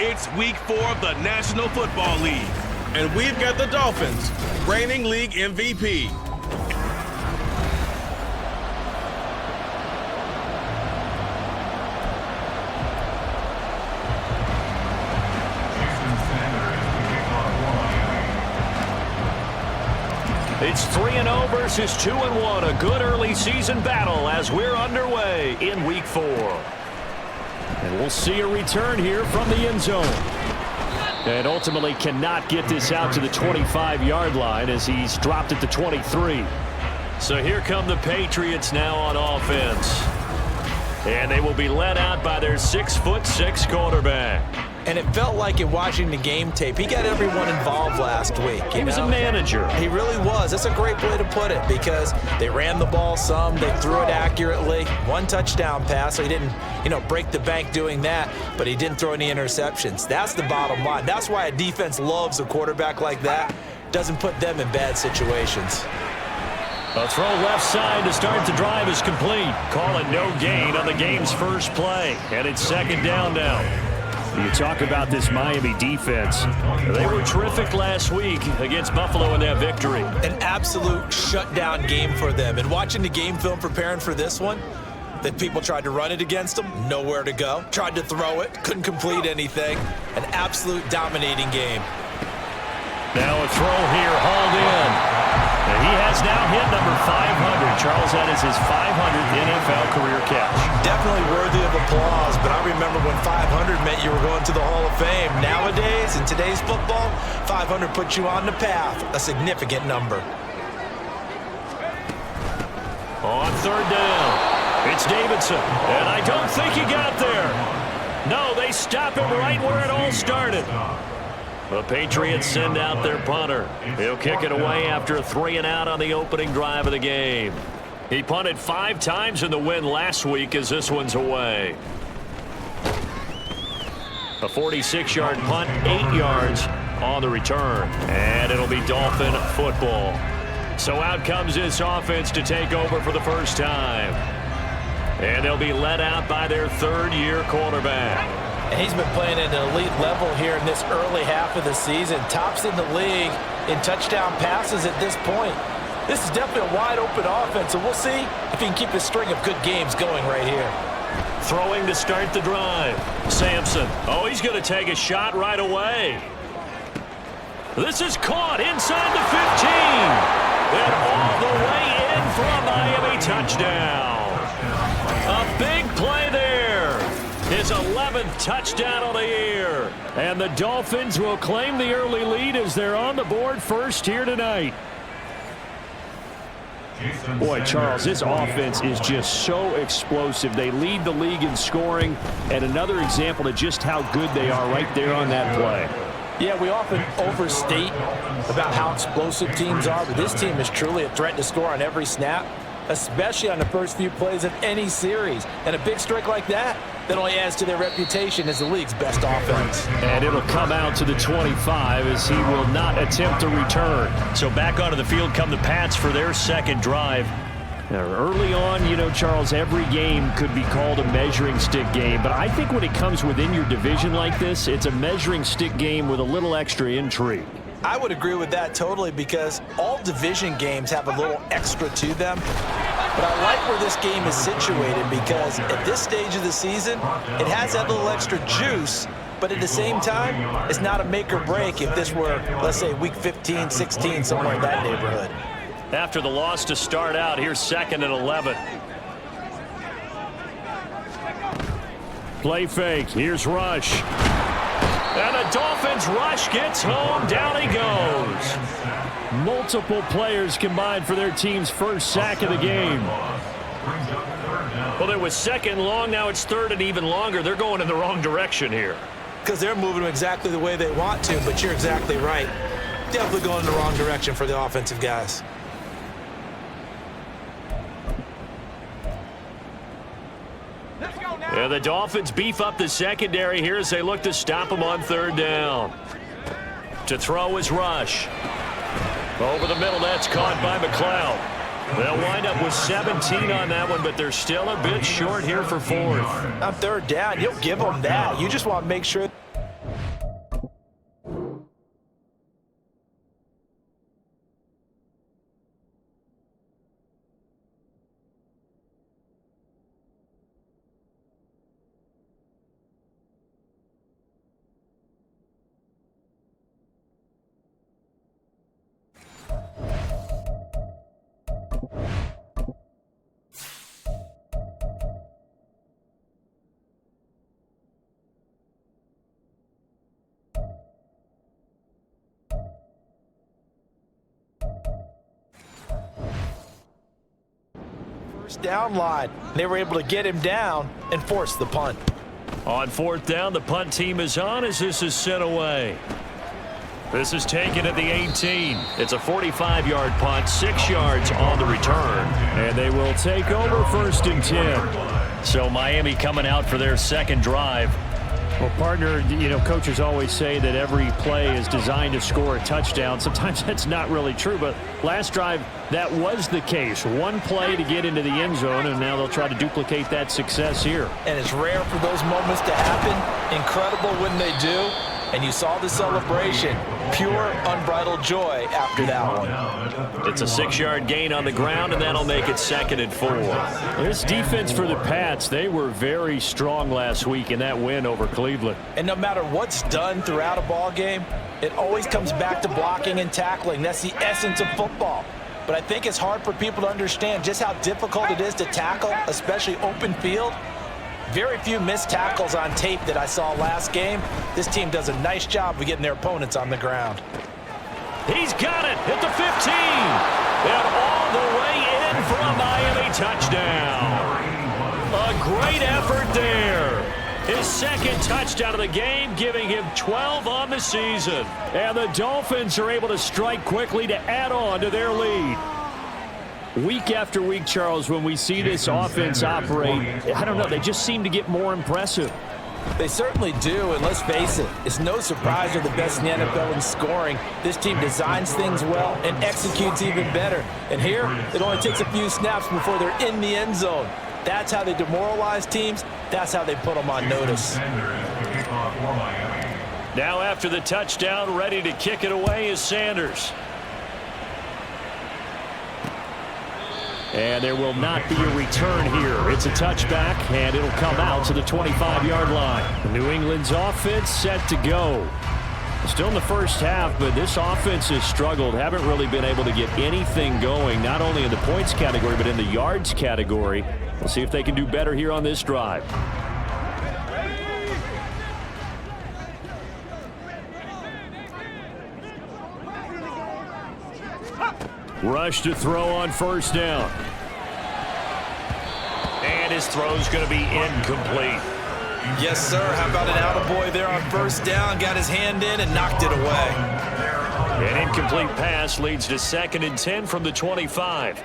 It's week 4 of the National Football League. And we've got the Dolphins, reigning league MVP. It's 3-0 versus 2-1. A good early season battle as we're underway in week 4. And we'll see a return here from the end zone. And ultimately cannot get this out to the 25-yard line as he's dropped at the 23. So here come the Patriots now on offense. And they will be led out by their 6'6" quarterback. And it felt like in watching the game tape, he got everyone involved last week. He was a manager. He really was. That's a great way to put it because they ran the ball some, they threw it accurately. 1 touchdown pass, so he didn't, break the bank doing that, but he didn't throw any interceptions. That's the bottom line. That's why a defense loves a quarterback like that. Doesn't put them in bad situations. A throw left side to start the drive is complete. Call it no gain on the game's first play, and it's 2nd down now. You talk about this Miami defense. They were terrific last week against Buffalo in that victory. An absolute shutdown game for them. And watching the game film preparing for this one, that people tried to run it against them, nowhere to go. Tried to throw it, couldn't complete anything. An absolute dominating game. Now a throw here, hauled in. And he has now hit number 500. Charles, that is his 500th NFL career catch. Definitely worthy of applause, but I remember when 500 meant you were going to the Hall of Fame. Nowadays, in today's football, 500 puts you on the path, a significant number. On 3rd down, it's Davidson, and I don't think he got there. No, they stop him right where it all started. The Patriots send out their punter. He'll kick it away after a 3-and-out on the opening drive of the game. He punted 5 times in the win last week as this one's away. A 46-yard punt, 8 yards on the return. And it'll be Dolphin football. So out comes this offense to take over for the first time. And they'll be led out by their 3rd-year quarterback. And he's been playing at an elite level here in this early half of the season. Tops in the league in touchdown passes at this point. This is definitely a wide-open offense, and we'll see if he can keep his string of good games going right here. Throwing to start the drive. Sampson. Oh, he's going to take a shot right away. This is caught inside the 15. And all the way in for a Miami touchdown. A big play there. His 11th touchdown of the year. And the Dolphins will claim the early lead as they're on the board first here tonight. Boy, Charles, this offense is just so explosive. They lead the league in scoring, and another example of just how good they are right there on that play. Yeah, we often overstate about how explosive teams are, but this team is truly a threat to score on every snap, especially on the first few plays of any series. And a big strike like that only adds to their reputation as the league's best offense. And it'll come out to the 25 as he will not attempt to return. So back onto the field come the Pats for their 2nd drive. Now, early on, Charles, every game could be called a measuring stick game. But I think when it comes within your division like this, it's a measuring stick game with a little extra intrigue. I would agree with that totally because all division games have a little extra to them. But I like where this game is situated because at this stage of the season, it has that little extra juice, but at the same time, it's not a make or break if this were, let's say, week 15, 16, somewhere in that neighborhood. After the loss to start out, here's 2nd and 11. Play fake. Here's Rush. And the Dolphins rush gets home. Down he goes. Multiple players combined for their team's first sack of the game. Well, it was 2nd long. Now it's 3rd and even longer. They're going in the wrong direction here. Because they're moving exactly the way they want to, but you're exactly right. Definitely going in the wrong direction for the offensive guys. And the Dolphins beef up the secondary here as they look to stop them on 3rd down. To throw is Rush. Over the middle, that's caught by McLeod. They'll wind up with 17 on that one, but they're still a bit short here for 4th. On 3rd down, you'll give them that. You just want to make sure first down line. They were able to get him down and force the punt. On fourth down, the punt team is on as this is sent away. This is taken at the 18. It's a 45-yard punt, 6 yards on the return. And they will take over first and 10. So Miami coming out for their second drive. Well, partner, coaches always say that every play is designed to score a touchdown. Sometimes that's not really true, but last drive, that was the case. One play to get into the end zone, and now they'll try to duplicate that success here. And it's rare for those moments to happen. Incredible when they do. And you saw the celebration. Pure, unbridled joy after that one. It's a 6-yard gain on the ground, and that'll make it 2nd and 4. This defense for the Pats, they were very strong last week in that win over Cleveland. And no matter what's done throughout a ball game, it always comes back to blocking and tackling. That's the essence of football. But I think it's hard for people to understand just how difficult it is to tackle, especially open field. Very few missed tackles on tape that I saw last game. This team does a nice job of getting their opponents on the ground. He's got it at the 15. And all the way in for a Miami touchdown. A great effort there. His second touchdown of the game, giving him 12 on the season. And the Dolphins are able to strike quickly to add on to their lead. Week after week, Charles, when we see this offense operate, I don't know, they just seem to get more impressive. They certainly do, and let's face it, it's no surprise they're the best in the NFL in scoring. This team designs things well and executes even better. And here, it only takes a few snaps before they're in the end zone. That's how they demoralize teams. That's how they put them on notice. Now after the touchdown, ready to kick it away is Sanders. And there will not be a return here. It's a touchback, and it'll come out to the 25-yard line. New England's offense set to go. Still in the first half, but this offense has struggled. Haven't really been able to get anything going, not only in the points category, but in the yards category. We'll see if they can do better here on this drive. Rush to throw on first down. And his throw's going to be incomplete. Yes, sir. How about an attaboy there on first down? Got his hand in and knocked it away. An incomplete pass leads to 2nd and 10 from the 25.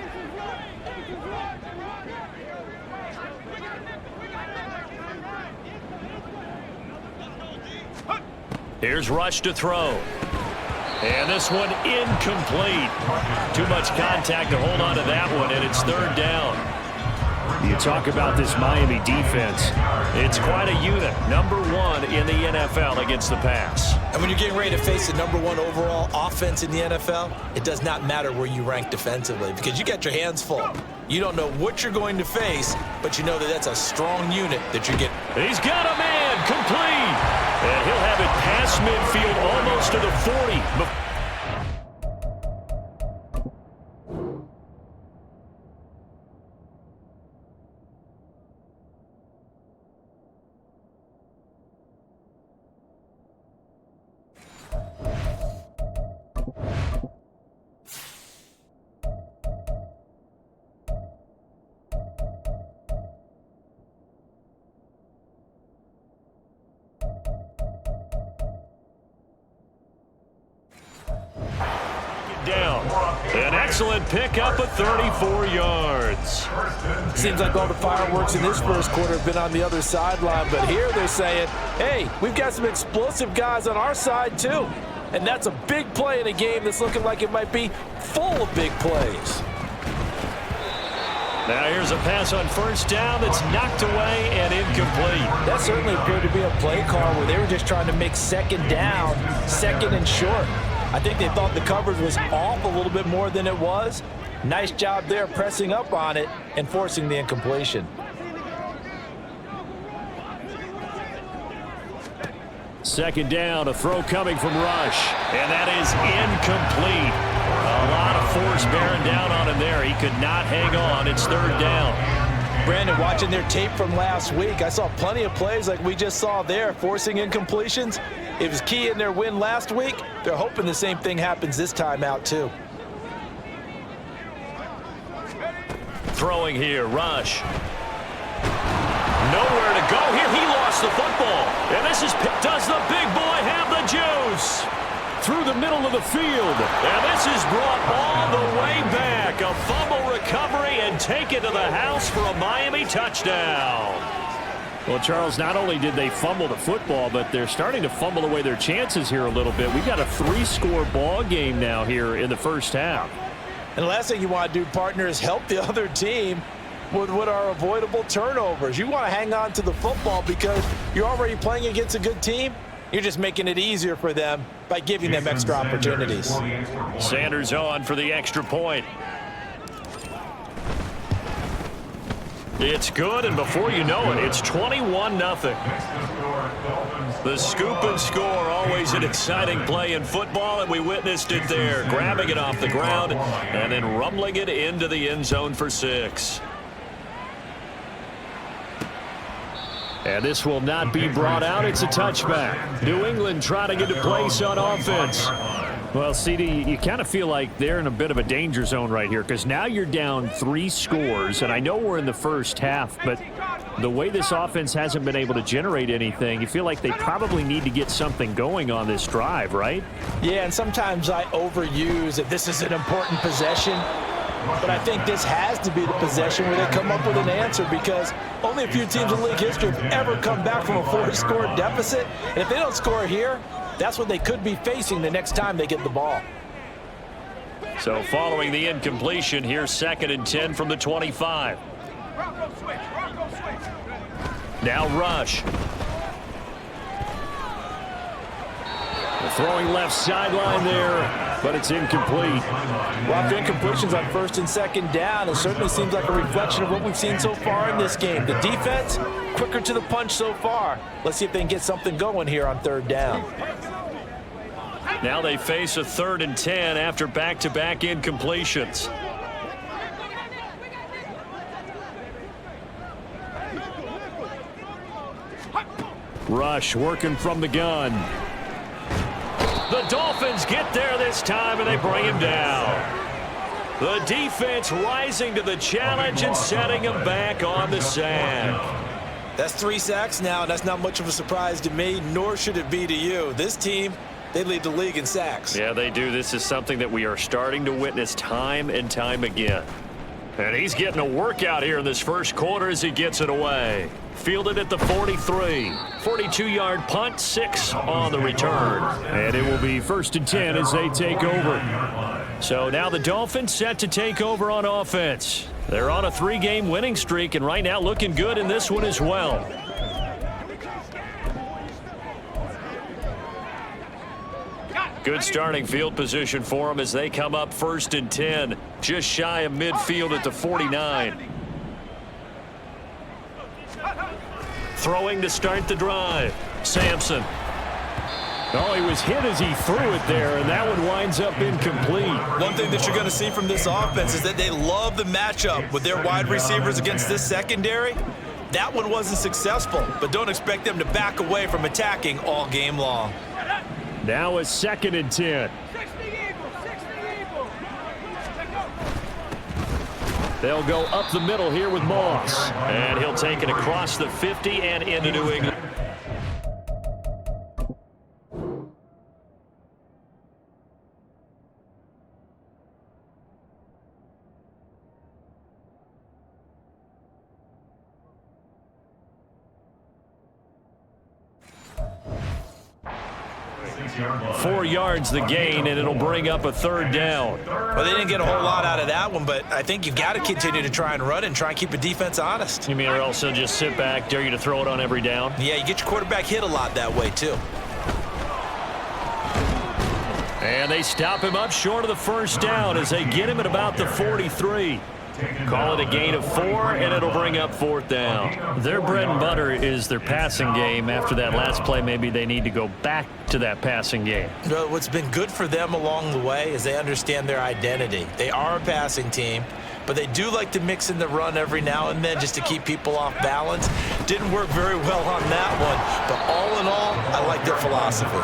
Here's Rush to throw. And this one incomplete. Too much contact to hold on to that one, and it's 3rd down. You talk about this Miami defense. It's quite a unit. #1 in the NFL against the pass. And when you're getting ready to face the #1 overall offense in the NFL, it does not matter where you rank defensively because you got your hands full. You don't know what you're going to face, but you know that that's a strong unit that you're getting. He's got a man complete. And he'll have it past midfield almost to the 40. Down. An excellent pickup of 34 yards. Seems like all the fireworks in this first quarter have been on the other sideline, but here they're saying, hey, we've got some explosive guys on our side too. And that's a big play in a game that's looking like it might be full of big plays. Now here's a pass on first down that's knocked away and incomplete. That certainly appeared to be a play call where they were just trying to make 2nd down, 2nd and short. I think they thought the coverage was off a little bit more than it was. Nice job there pressing up on it and forcing the incompletion. Second down, a throw coming from Rush. And that is incomplete. A lot of force bearing down on him there. He could not hang on. It's 3rd down. Brandon, watching their tape from last week, I saw plenty of plays like we just saw there, forcing incompletions. It was key in their win last week. They're hoping the same thing happens this time out, too. throwing here. Rush. Nowhere to go here. He lost the football. And this is, does the big boy have the juice? Through the middle of the field. And this is brought all the way back. A fumble recovery and take it to the house for a Miami touchdown. Well, Charles, not only did they fumble the football, but they're starting to fumble away their chances here a little bit. We've got a 3-score ball game now here in the first half. And the last thing you want to do, partner, is help the other team with what are avoidable turnovers. You want to hang on to the football because you're already playing against a good team. You're just making it easier for them by giving them extra opportunities. Sanders on for the extra point. It's good, and before you know it, it's 21-0. The scoop and score, always an exciting play in football, and we witnessed it there, grabbing it off the ground and then rumbling it into the end zone for 6. And this will not be brought out. It's a touchback. New England trying to get a place on offense. Well, CD, you kind of feel like they're in a bit of a danger zone right here because now you're down 3 scores, and I know we're in the first half, but the way this offense hasn't been able to generate anything, you feel like they probably need to get something going on this drive, right? Yeah, and sometimes I overuse that this is an important possession, but I think this has to be the possession where they come up with an answer because only a few teams in league history have ever come back from a 4-score deficit, and if they don't score here, that's what they could be facing the next time they get the ball. So following the incompletion, here's 2nd and 10 from the 25. Now Rush. Throwing left sideline there, but it's incomplete. Rough incompletions on 1st and 2nd down. It certainly seems like a reflection of what we've seen so far in this game. The defense, quicker to the punch so far. Let's see if they can get something going here on 3rd down. Now they face a 3rd and 10 after back-to-back incompletions. Rush working from the gun. The Dolphins get there this time, and they bring him down. The defense rising to the challenge and setting him back on the sack. That's 3 sacks now, and that's not much of a surprise to me, nor should it be to you. This team, they lead the league in sacks. Yeah, they do. This is something that we are starting to witness time and time again. And he's getting a workout here in this first quarter as he gets it away. Fielded at the 43. 42-yard punt, 6 on the return. And it will be 1st and 10 as they take over. So now the Dolphins set to take over on offense. They're on a 3-game winning streak, and right now looking good in this one as well. Good starting field position for them as they come up 1st and 10, just shy of midfield at the 49. Throwing to start the drive. Sampson. Oh, he was hit as he threw it there, and that one winds up incomplete. One thing that you're going to see from this offense is that they love the matchup with their wide receivers against this secondary. That one wasn't successful, but don't expect them to back away from attacking all game long. Now a 2nd and 10. They'll go up the middle here with Moss. And he'll take it across the 50 and into New England. Four yards the gain, and it'll bring up a 3rd down. Well, they didn't get a whole lot out of that one, but I think you've got to continue to try and run and try and keep the defense honest. You mean or else they'll just sit back, dare you to throw it on every down? Yeah, you get your quarterback hit a lot that way, too. And they stop him up short of the 1st down as they get him at about the 43. Call it a gain of 4, and it'll bring up 4th down. Their bread and butter is their passing game. After that last play, maybe they need to go back to that passing game. Well, what's been good for them along the way is they understand their identity. They are a passing team, but they do like to mix in the run every now and then just to keep people off balance. Didn't work very well on that one, but all in all, I like their philosophy.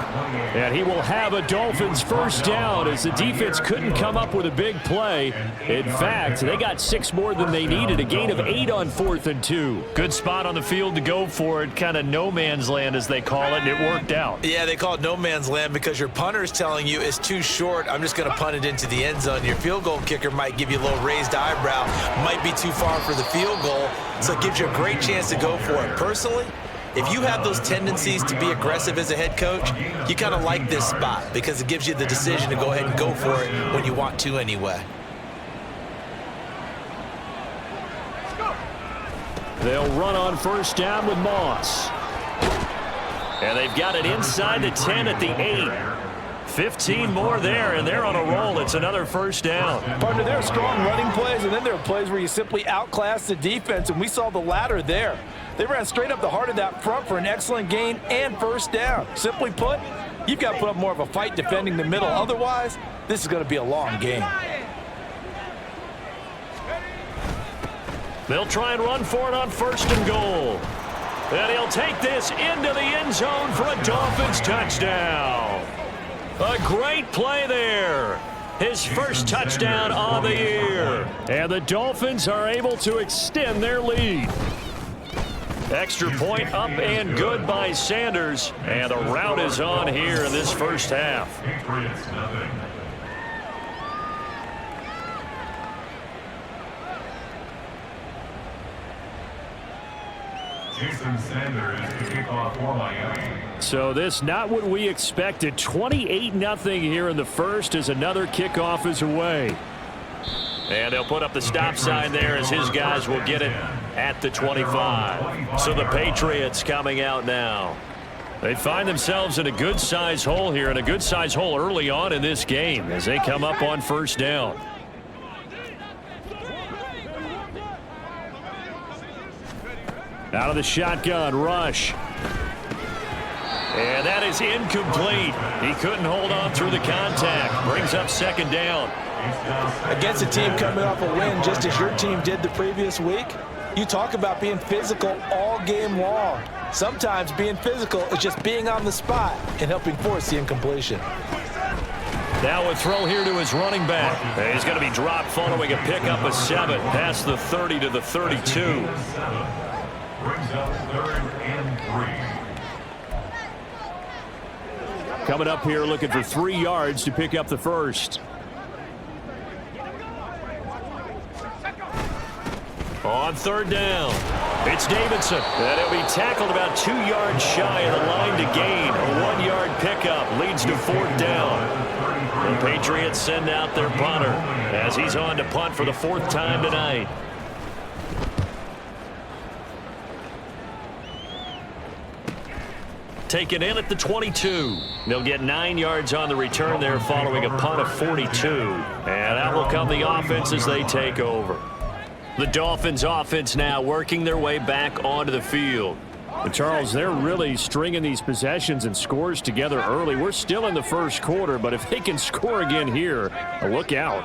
And he will have a Dolphins first down as the defense couldn't come up with a big play. In fact, they got 6 more than they needed, a gain of 8 on 4th and 2. Good spot on the field to go for it, kind of no man's land as they call it, and it worked out. Yeah, they call it no man's land because your punter's telling you it's too short. I'm just going to punt it into the end zone. Your field goal kicker might give you a little raised eyebrow, might be too far for the field goal, so it gives you a great chance to go for it. Personally, if you have those tendencies to be aggressive as a head coach, you kind of like this spot because it gives you the decision to go ahead and go for it when you want to anyway. They'll run on first down with Moss. And they've got it inside the 10 at the 8. 15 more there, and they're on a roll. It's another first down. Partner, there are strong running plays, and then there are plays where you simply outclass the defense, and we saw the latter there. They ran straight up the heart of that front for an excellent gain and first down. Simply put, you've got to put up more of a fight defending the middle. Otherwise, this is going to be a long game. They'll try and run for it on first and goal. And he'll take this into the end zone for a Dolphins touchdown. A great play there. His first touchdown on the year. And the Dolphins are able to extend their lead. Extra point up and good by Sanders. And the rout is on here in this first half. Sanders to kick off for Miami. So this not what we expected. 28-0 here in the first as another kickoff is away. And they'll put up the stop sign there as his guys will get it at the 25. So the Patriots coming out now. They find themselves in a good-size hole here, and a good-size hole early on in this game as they come up on first down. Out of the shotgun, rush. And that is incomplete. He couldn't hold on through the contact. Brings up second down. Against a team coming off a win just as your team did the previous week, you talk about being physical all game long. Sometimes being physical is just being on the spot and helping force the incompletion. Now a throw here to his running back. He's going to be dropped following a pickup of 7 past the 30 to the 32. Brings up 3rd and 3. Coming up here looking for 3 yards to pick up the first. On third down, it's Davidson. And he'll be tackled about 2 yards shy of the line to gain. A 1-yard pickup leads to 4th down. The Patriots send out their punter as he's on to punt for the 4th time tonight. Taken in at the 22. They'll get 9 yards on the return there following a punt of 42. And out will come the offense as they take over. The Dolphins offense now working their way back onto the field. But Charles, they're really stringing these possessions and scores together early. We're still in the first quarter, but if they can score again here, look out.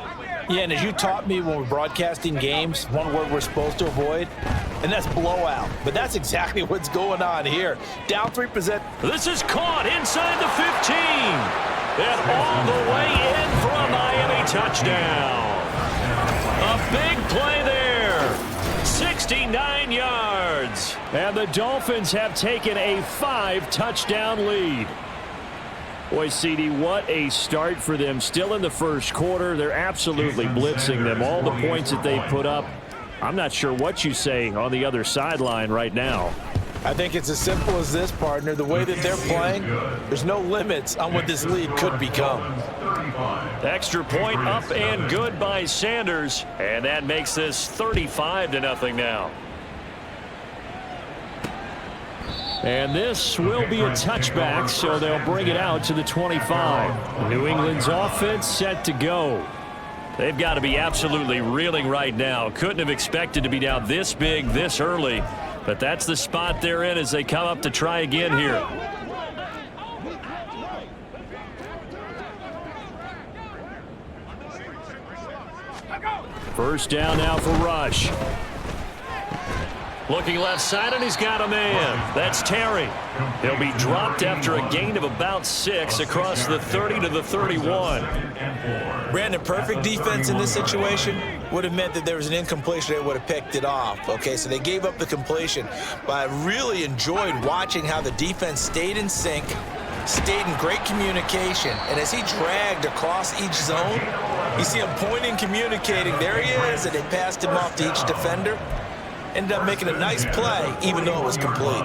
Yeah, and as you taught me when we're broadcasting games, one word we're supposed to avoid, and that's blowout. But that's exactly what's going on here. Down 3%. This is caught inside the 15. And all the way in for a Miami touchdown. A big play there. 69 yards. And the Dolphins have taken a 5-touchdown lead. Boy, CD, what a start for them. Still in the first quarter. They're absolutely blitzing them. All the points that they put up, I'm not sure what you say on the other sideline right now. I think it's as simple as this, partner. The way that they're playing, there's no limits on what this lead could become. Extra point up and good by Sanders. And that makes this 35-0 now. And this will be a touchback, so they'll bring it out to the 25. New England's offense set to go. They've got to be absolutely reeling right now. Couldn't have expected to be down this big, this early. But that's the spot they're in as they come up to try again here. First down now for Rush. Looking left side, and he's got a man. That's Terry. He'll be dropped after a gain of about 6 across the 30 to the 31. Brandon, perfect defense in this situation would have meant that there was an incompletion. They would have picked it off. Okay, so they gave up the completion. But I really enjoyed watching how the defense stayed in sync, stayed in great communication. And as he dragged across each zone, you see him pointing, communicating. There he is, and they passed him off to each defender. Ended up making a nice play, even though it was complete.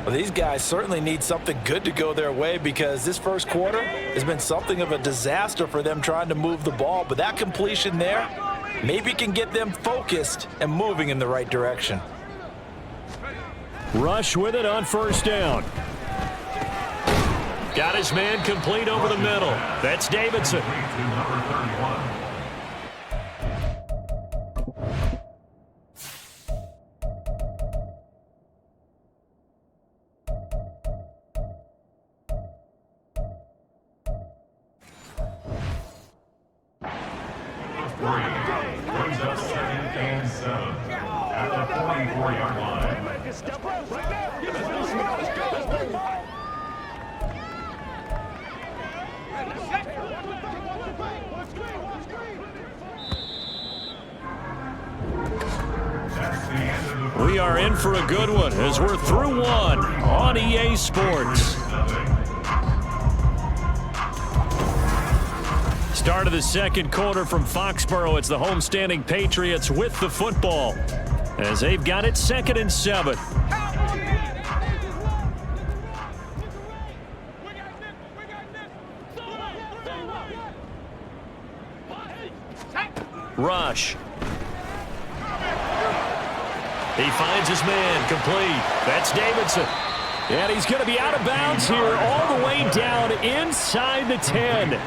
Well, these guys certainly need something good to go their way because this first quarter has been something of a disaster for them trying to move the ball. But that completion there maybe can get them focused and moving in the right direction. Rush with it on first down. Got his man complete over the middle. That's Davidson. Brings up 2nd and 7 at the 44-yard line. We are in for a good one as we're through one on EA Sports. Start of the second quarter from Foxborough. It's the homestanding Patriots with the football as they've got it 2nd and 7. Rush. He finds his man complete. That's Davidson. And he's going to be out of bounds here all the way down inside the 10.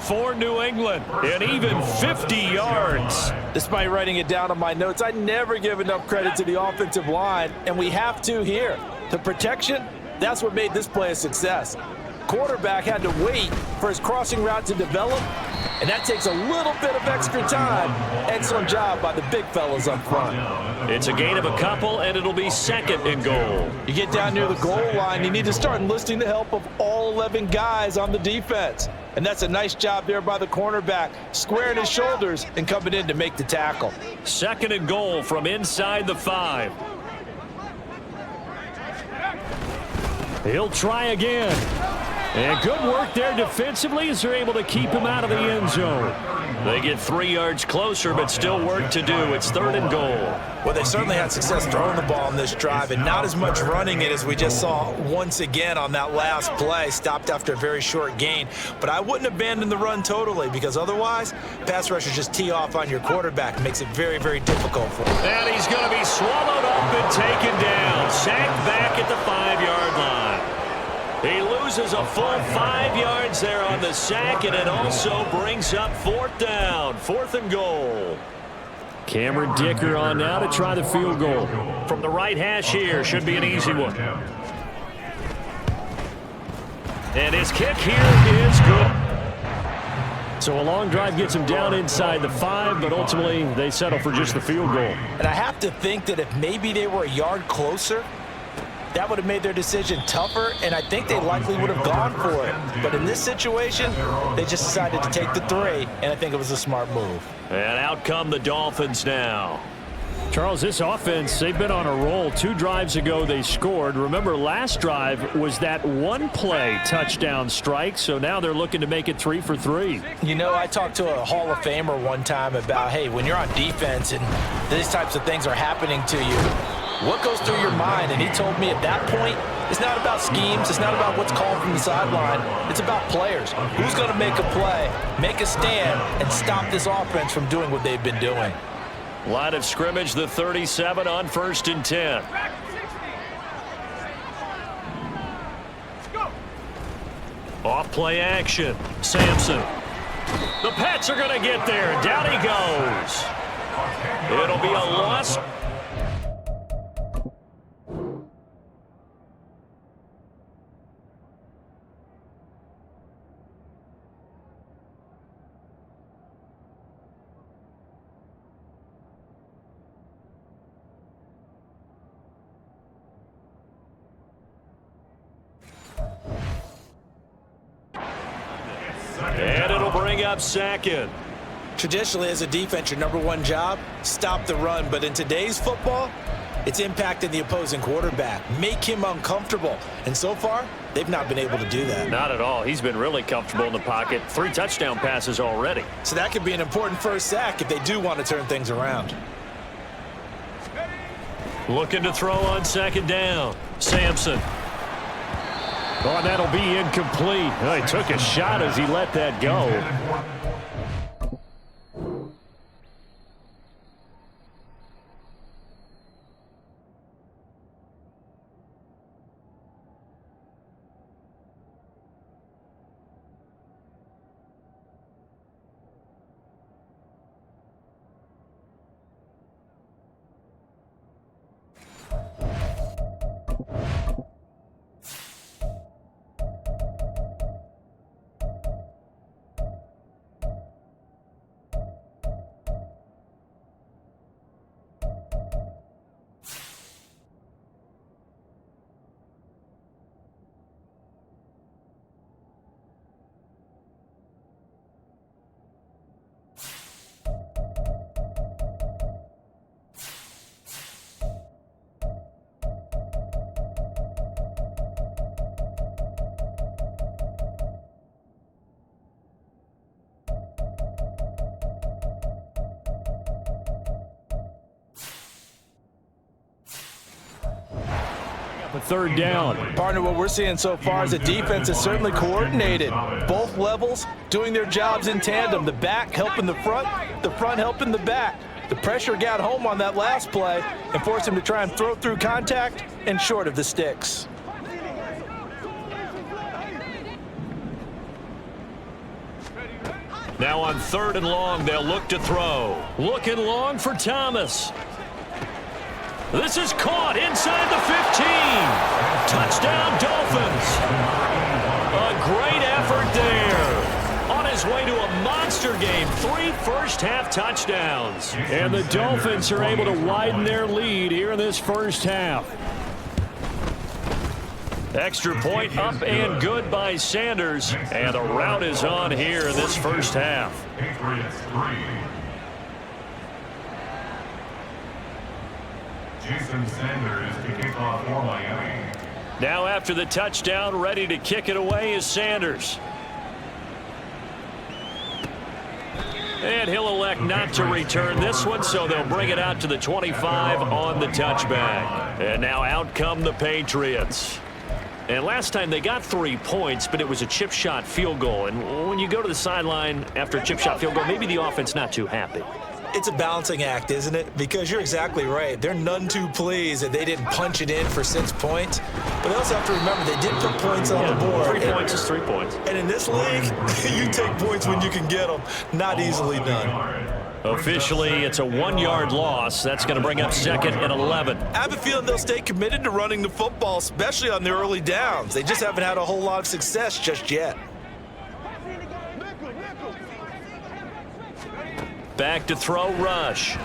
For New England, and even 50 yards. Despite writing it down on my notes, I never give enough credit to the offensive line, and we have to here. The protection, that's what made this play a success. Quarterback had to wait for his crossing route to develop, and that takes a little bit of extra time. Excellent job by the big fellas up front. It's a gain of a couple, and it'll be 2nd and goal. You get down near the goal line, you need to start enlisting the help of all 11 guys on the defense. And that's a nice job there by the cornerback, squaring his shoulders and coming in to make the tackle. 2nd and goal from inside the 5. He'll try again. And good work there defensively as they're able to keep him out of the end zone. They get 3 yards closer, but still work to do. It's 3rd and goal. Well, they certainly had success throwing the ball on this drive and not as much running it as we just saw once again on that last play. Stopped after a very short gain. But I wouldn't abandon the run totally because otherwise, pass rushers just tee off on your quarterback. It makes it very, very difficult for him. And he's going to be swallowed up and taken down. Sacked back at the 5-yard line. He loses a full 5 yards there on the sack, and it also brings up 4th down. 4th and goal. Cameron Dicker on now to try the field goal. From the right hash here, should be an easy one. And his kick here is good. So a long drive gets him down inside the 5, but ultimately they settle for just the field goal. And I have to think that if maybe they were a yard closer, that would have made their decision tougher, and I think they likely would have gone for it. But in this situation, they just decided to take the 3, and I think it was a smart move. And out come the Dolphins now. Charles, this offense, they've been on a roll. 2 drives ago, they scored. Remember, last drive was that one-play touchdown strike, so now they're looking to make it 3 for 3. You know, I talked to a Hall of Famer one time about, hey, when you're on defense and these types of things are happening to you, what goes through your mind? And he told me at that point, it's not about schemes. It's not about what's called from the sideline. It's about players. Who's going to make a play, make a stand, and stop this offense from doing what they've been doing? Line of scrimmage, the 37 on 1st and 10. Off play action. Sampson. The Pats are going to get there. Down he goes. It'll be a loss. And it'll bring up 2nd. Traditionally, as a defense, your #1 job, stop the run. But in today's football, it's impacting the opposing quarterback. Make him uncomfortable. And so far, they've not been able to do that. Not at all. He's been really comfortable in the pocket. 3 touchdown passes already. So that could be an important first sack if they do want to turn things around. Looking to throw on 2nd down. Sampson. Oh, and that'll be incomplete. Oh, he took a shot as he let that go. A 3rd down. Partner, what we're seeing so far is the defense is certainly coordinated. Both levels doing their jobs in tandem. The back helping the front helping the back. The pressure got home on that last play and forced him to try and throw through contact and short of the sticks. Now on 3rd and long, they'll look to throw. Looking long for Thomas. This is caught inside the 15. Touchdown, Dolphins. A great effort there. On his way to a monster game, 3 first-half touchdowns. And the Dolphins are able to widen their lead here in this first half. Extra point up and good by Sanders. And the rout is on here in this first half. Patriots 3. Jason Sanders to kick off for Miami. Now after the touchdown, ready to kick it away is Sanders. And he'll elect not to return this one, so they'll bring it out to the 25 on the touchback. And now out come the Patriots. And last time they got 3 points, but it was a chip shot field goal. And when you go to the sideline after a chip shot field goal, maybe the offense not too happy. It's a balancing act, isn't it? Because you're exactly right. They're none too pleased that they didn't punch it in for 6 points. But they also have to remember they did put points on the board. 3 points is 3 points. And in this league, you take points when you can get them. Not easily done. Officially, it's a 1-yard loss. That's going to bring up 2nd and 11. I have a feeling they'll stay committed to running the football, especially on their early downs. They just haven't had a whole lot of success just yet. Back to throw, Rush.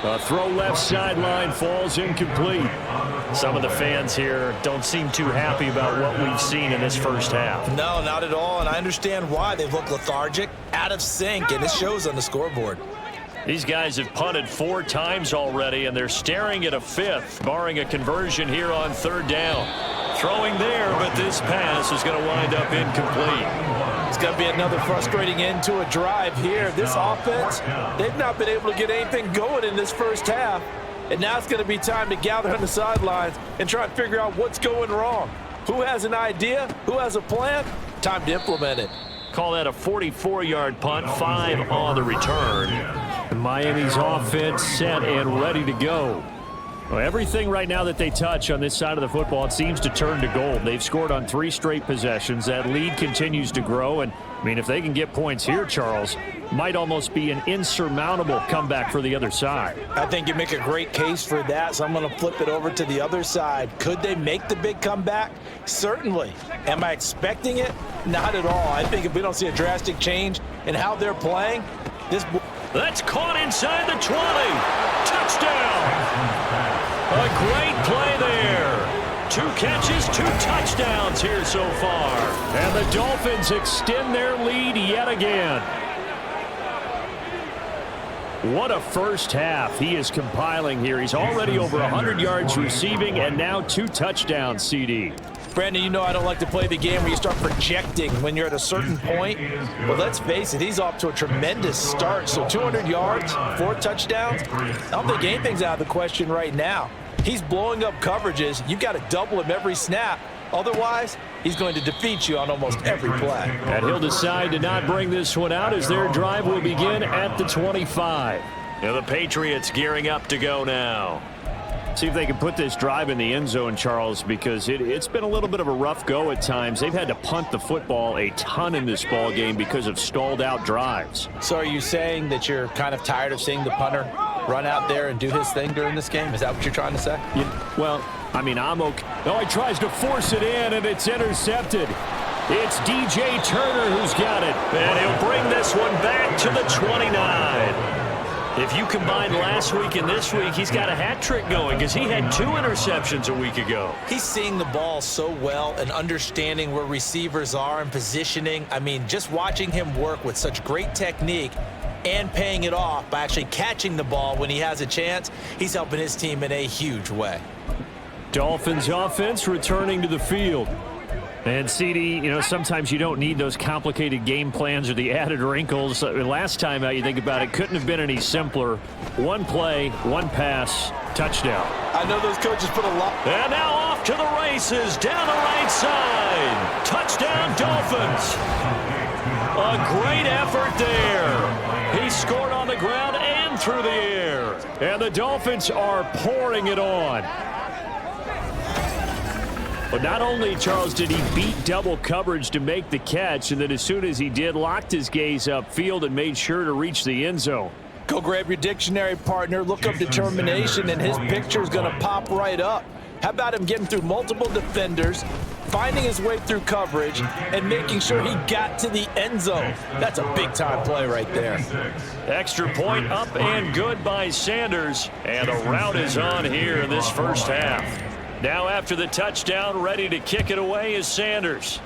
A throw left sideline falls incomplete. Some of the fans here don't seem too happy about what we've seen in this first half. No, not at all, and I understand why. They've looked lethargic, out of sync, and it shows on the scoreboard. These guys have punted 4 times already, and they're staring at a 5th, barring a conversion here on 3rd down. Throwing there, but this pass is going to wind up incomplete. It's going to be another frustrating end to a drive here. This offense, they've not been able to get anything going in this first half. And now it's going to be time to gather on the sidelines and try and figure out what's going wrong. Who has an idea? Who has a plan? Time to implement it. Call that a 44-yard punt, 5 on the return. Miami's offense set and ready to go. Well, everything right now that they touch on this side of the football, it seems to turn to gold. They've scored on 3 straight possessions. That lead continues to grow. And, I mean, if they can get points here, Charles, might almost be an insurmountable comeback for the other side. I think you make a great case for that, so I'm going to flip it over to the other side. Could they make the big comeback? Certainly. Am I expecting it? Not at all. I think if we don't see a drastic change in how they're playing, this... That's caught inside the 20. Touchdown. A great play there. 2 catches, 2 touchdowns here so far. And the Dolphins extend their lead yet again. What a first half he is compiling here. He's already over 100 yards receiving and now 2 touchdowns, CD. Brandon, you know I don't like to play the game where you start projecting when you're at a certain point. But let's face it, he's off to a tremendous start. So 200 yards, 4 touchdowns. I don't think anything's out of the question right now. He's blowing up coverages. You've got to double him every snap. Otherwise, he's going to defeat you on almost every play. And he'll decide to not bring this one out as their drive will begin at the 25. Now the Patriots gearing up to go now. See if they can put this drive in the end zone, Charles, because it's been a little bit of a rough go at times. They've had to punt the football a ton in this ball game because of stalled out drives. So are you saying that you're kind of tired of seeing the punter run out there and do his thing during this game? Is that what you're trying to say? Well, I mean, I'm okay. Oh, he tries to force it in, and it's intercepted. It's DJ Turner who's got it. And he'll bring this one back to the 29. If you combine last week and this week, he's got a hat trick going because he had 2 interceptions a week ago. He's seeing the ball so well and understanding where receivers are and positioning. I mean, just watching him work with such great technique and paying it off by actually catching the ball when he has a chance, he's helping his team in a huge way. Dolphins offense returning to the field. And, CD, you know, sometimes you don't need those complicated game plans or the added wrinkles. Last time out, you think about it, couldn't have been any simpler. 1 play, 1 pass, touchdown. I know those coaches put a lot. And now off to the races, down the right side. Touchdown, Dolphins. A great effort there. He scored on the ground and through the air. And the Dolphins are pouring it on. But not only, Charles, did he beat double coverage to make the catch, and then as soon as he did, locked his gaze upfield and made sure to reach the end zone. Go grab your dictionary, partner, look up determination, and his picture is going to pop right up. How about him getting through multiple defenders, finding his way through coverage, and making sure he got to the end zone? That's a big-time play right there. Extra point up and good by Sanders, and the route is on here in this first half. Now after the touchdown, ready to kick it away is Sanders.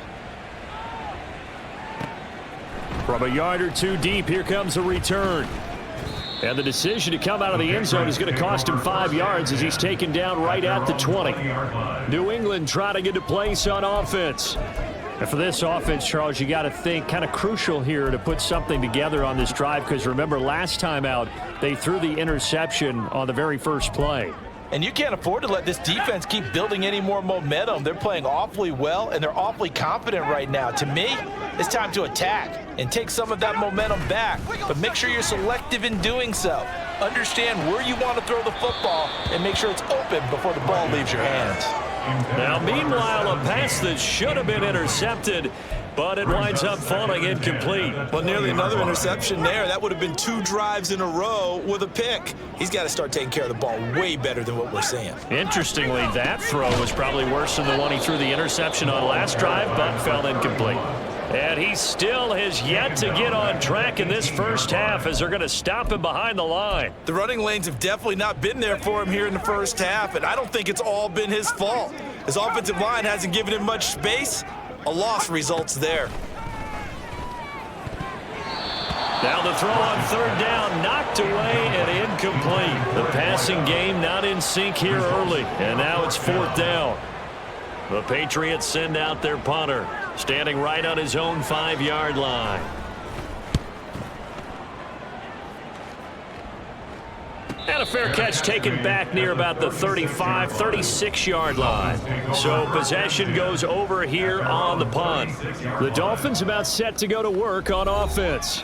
From a yard or 2 deep, here comes a return. And the decision to come out of the end zone is going to cost him 5 yards as he's taken down right at the 20. New England trying to get a place on offense. And for this offense, Charles, you got to think kind of crucial here to put something together on this drive because remember last time out, they threw the interception on the very first play. And you can't afford to let this defense keep building any more momentum. They're playing awfully well, and they're awfully confident right now. To me, it's time to attack and take some of that momentum back. But make sure you're selective in doing so. Understand where you want to throw the football and make sure it's open before the ball leaves your hands. Now, meanwhile, a pass that should have been intercepted, but it winds up falling incomplete. Well, nearly another interception there. That would have been 2 drives in a row with a pick. He's got to start taking care of the ball way better than what we're seeing. Interestingly, that throw was probably worse than the one he threw the interception on last drive, but fell incomplete. And he still has yet to get on track in this first half as they're going to stop him behind the line. The running lanes have definitely not been there for him here in the first half, and I don't think it's all been his fault. His offensive line hasn't given him much space. A loss results there. Now the throw on third down, knocked away and incomplete. The passing game not in sync here early, and now it's fourth down. The Patriots send out their punter, standing right on his own 5-yard line. And a fair catch taken back near about the 35, 36-yard line. So possession goes over here on the punt. The Dolphins about set to go to work on offense.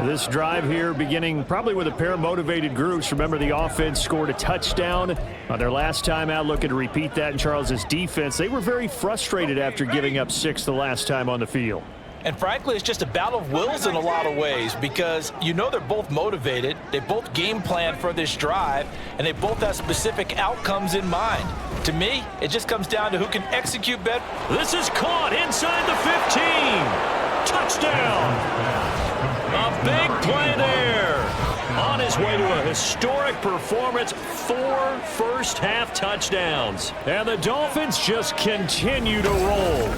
This drive here beginning probably with a pair of motivated groups. Remember, the offense scored a touchdown on their last time out, looking to repeat that in Charles's defense. They were very frustrated after giving up 6 the last time on the field. And frankly, it's just a battle of wills in a lot of ways because you know they're both motivated, they both game plan for this drive, and they both have specific outcomes in mind. To me, it just comes down to who can execute better. This is caught inside the 15. Touchdown. A big play there. On his way to a historic performance, 4 first-half touchdowns. And the Dolphins just continue to roll.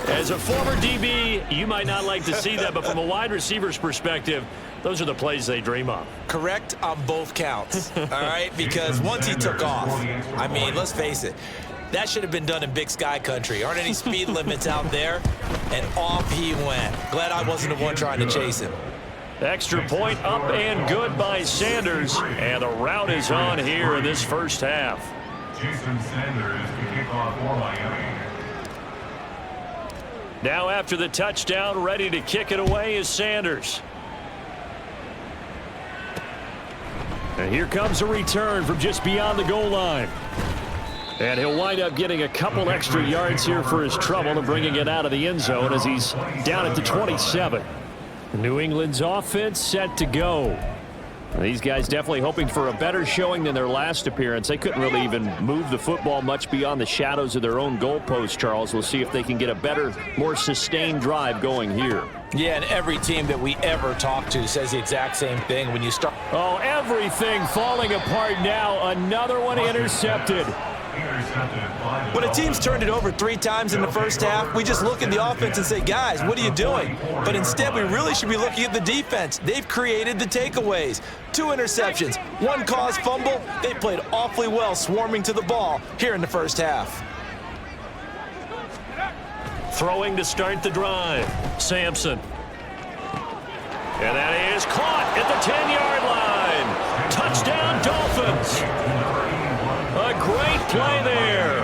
As a former DB, you might not like to see that, but from a wide receiver's perspective, those are the plays they dream of. Correct on both counts, all right? Because once he took off, I mean, let's face it, that should have been done in Big Sky country. Aren't any speed limits out there? And off he went. Glad I wasn't the one trying to chase him. Extra point up and good by Sanders. And the route is on here in this first half. Jason Sanders to kick off for Miami. Now after the touchdown, ready to kick it away is Sanders. And here comes a return from just beyond the goal line. And he'll wind up getting a couple extra yards here for his trouble and bringing it out of the end zone as he's down at the 27. New England's offense set to go. These guys definitely hoping for a better showing than their last appearance. They couldn't really even move the football much beyond the shadows of their own goalpost, Charles. We'll see if they can get a better, more sustained drive going here. Yeah, and every team that we ever talk to says the exact same thing when you start. Oh, everything falling apart now. Another one intercepted. When a team's turned it over 3 times in the first half, we just look at the offense and say, guys, what are you doing? But instead, we really should be looking at the defense. They've created the takeaways. 2 interceptions, 1 caused fumble. They played awfully well swarming to the ball here in the first half. Throwing to start the drive, Sampson. And that is caught at the 10-yard line. Touchdown, Dolphins. A great play there.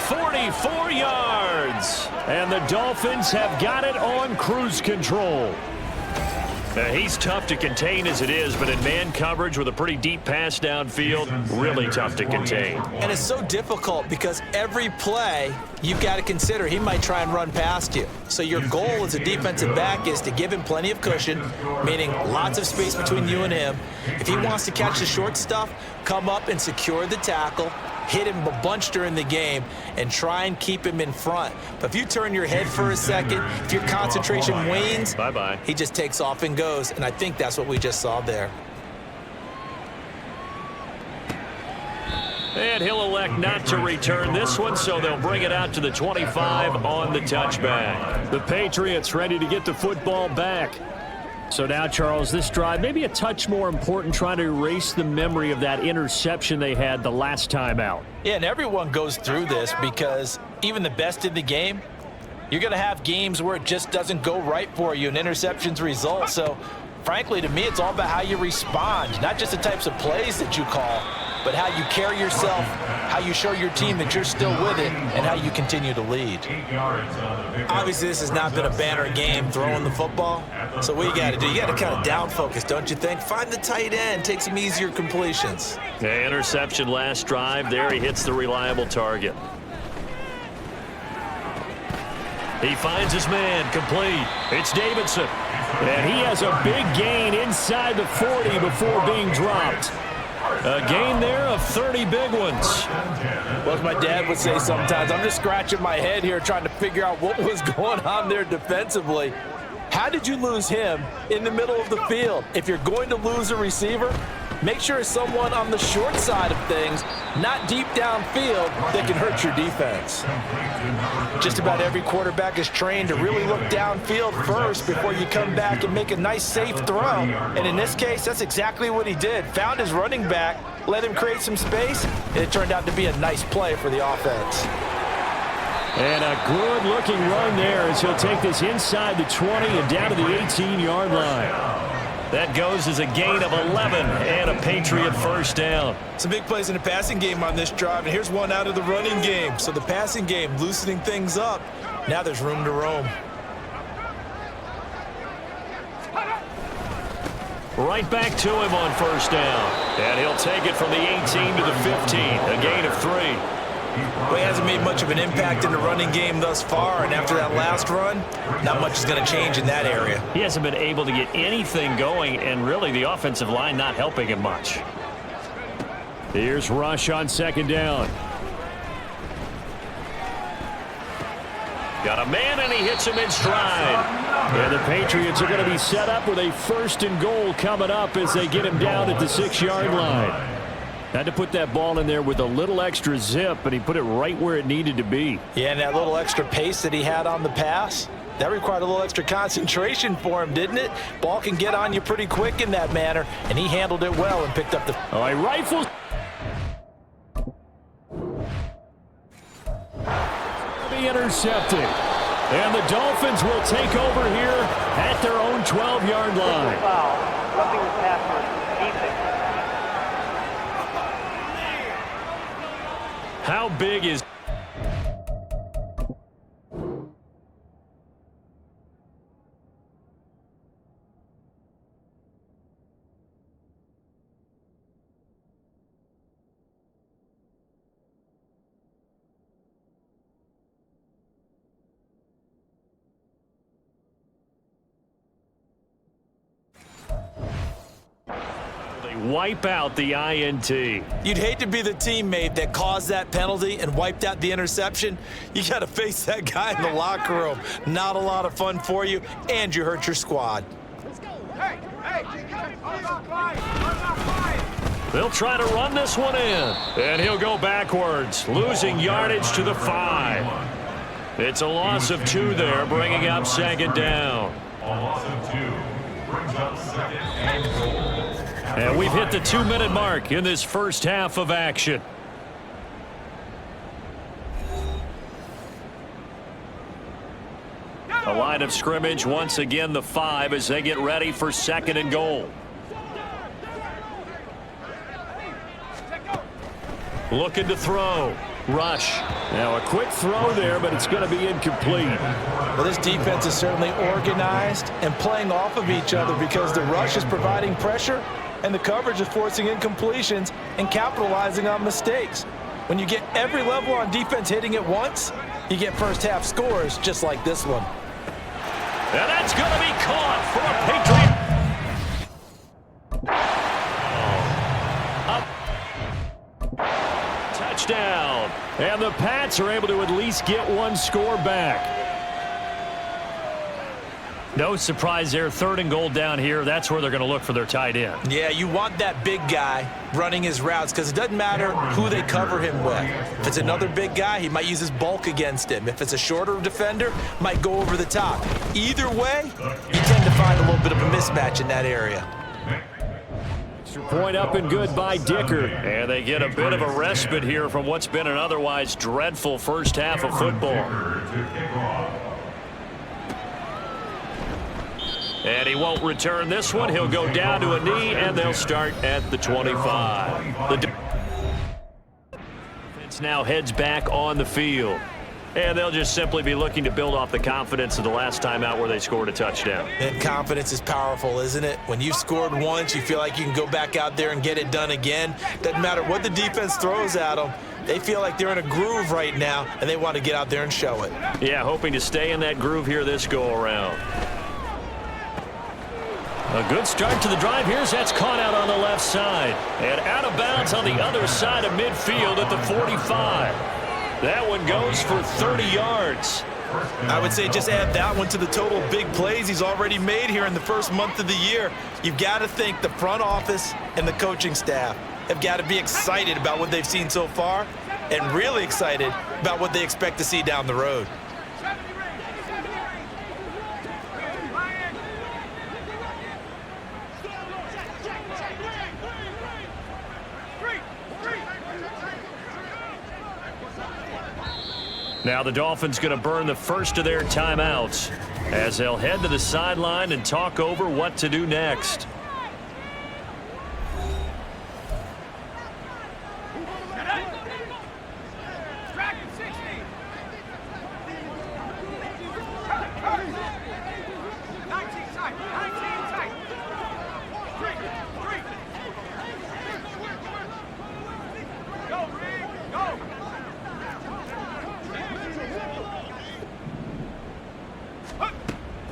44 yards. And the Dolphins have got it on cruise control. He's tough to contain as it is, but in man coverage with a pretty deep pass downfield, really tough to contain. And it's so difficult because every play you've got to consider he might try and run past you. So your goal as a defensive back is to give him plenty of cushion, meaning lots of space between you and him. If he wants to catch the short stuff, come up and secure the tackle, hit him a bunch during the game, and try and keep him in front. But if you turn your head for a second, if your concentration wanes, bye-bye. He just takes off and goes, and I think that's what we just saw there. And he'll elect not to return this one, so they'll bring it out to the 25 on the touchback. The Patriots ready to get the football back. So now, Charles, this drive maybe a touch more important, trying to erase the memory of that interception they had the last time out. Yeah, and everyone goes through this because even the best in the game, you're going to have games where it just doesn't go right for you and interceptions result. So, frankly, to me, it's all about how you respond, not just the types of plays that you call. but how you carry yourself, how you show your team that you're still with it, and how you continue to lead. Obviously, this has not been a banner game throwing the football. So what you got to do, you got to kind of down focus, don't you think? Find the tight end, take some easier completions. Okay, interception last drive. There he hits the reliable target. He finds his man, complete. It's Davidson. And he has a big gain inside the 40 before being dropped. A gain there of 30 big ones. Well, as my dad would say sometimes, I'm just scratching my head here trying to figure out what was going on there defensively. How did you lose him in the middle of the field? If you're going to lose a receiver, make sure it's someone on the short side of things, not deep downfield, that can hurt your defense. Just about every quarterback is trained to really look downfield first before you come back and make a nice, safe throw. And in this case, that's exactly what he did. Found his running back, let him create some space, and it turned out to be a nice play for the offense. And a good-looking run there as he'll take this inside the 20 and down to the 18-yard line. That goes as a gain of 11 and a Patriot first down. Some big plays in the passing game on this drive, and here's one out of the running game. So the passing game loosening things up. Now there's room to roam. Right back to him on first down. And he'll take it from the 18 to the 15, a gain of 3. Well, he hasn't made much of an impact in the running game thus far, and after that last run, not much is going to change in that area. He hasn't been able to get anything going, and really the offensive line not helping him much. Here's Rush on second down. Got a man, and he hits him in stride. And the Patriots are going to be set up with a first and goal coming up as they get him down at the 6-yard line. Had to put that ball in there with a little extra zip, and he put it right where it needed to be. Yeah, and that little extra pace that he had on the pass, that required a little extra concentration for him, didn't it? Ball can get on you pretty quick in that manner, and he handled it well and picked up the... All right, rifles. Be intercepted. And the Dolphins will take over here at their own 12-yard line. Roughing the passer, defense. How big is... wipe out the INT. You'd hate to be the teammate that caused that penalty and wiped out the interception. You got to face that guy in the locker room. Not a lot of fun for you, and you hurt your squad. They'll try to run this one in, and he'll go backwards, losing yardage to the 5. It's a loss of 2 there, bringing up second down. A loss of 2 brings up second and goal. And we've hit the 2-minute mark in this first half of action. A line of scrimmage, once again the 5 as they get ready for second and goal. Looking to throw. Rush. Now a quick throw there, but it's going to be incomplete. Well, this defense is certainly organized and playing off of each other because the rush is providing pressure and the coverage is forcing incompletions and capitalizing on mistakes. When you get every level on defense hitting at once, you get first half scores just like this one. And that's going to be caught for a Patriot. Touchdown. And the Pats are able to at least get one score back. No surprise there. Third and goal down here. That's where they're going to look for their tight end. Yeah, you want that big guy running his routes because it doesn't matter who they cover him with. If it's another big guy, he might use his bulk against him. If it's a shorter defender, might go over the top. Either way, you tend to find a little bit of a mismatch in that area. Extra point up and good by Dicker. And they get a bit of a respite here from what's been an otherwise dreadful first half of football. And he won't return this one. He'll go down to a knee, and they'll start at the 25. offense now heads back on the field. And they'll just simply be looking to build off the confidence of the last time out where they scored a touchdown. And confidence is powerful, isn't it? When you've scored once, you feel like you can go back out there and get it done again. Doesn't matter what the defense throws at them. They feel like they're in a groove right now, and they want to get out there and show it. Yeah, hoping to stay in that groove here this go-around. A good start to the drive here as that's caught out on the left side. And out of bounds on the other side of midfield at the 45. That one goes for 30 yards. I would say just add that one to the total big plays he's already made here in the first month of the year. You've got to think the front office and the coaching staff have got to be excited about what they've seen so far and really excited about what they expect to see down the road. Now the Dolphins going to burn the first of their timeouts as they'll head to the sideline and talk over what to do next.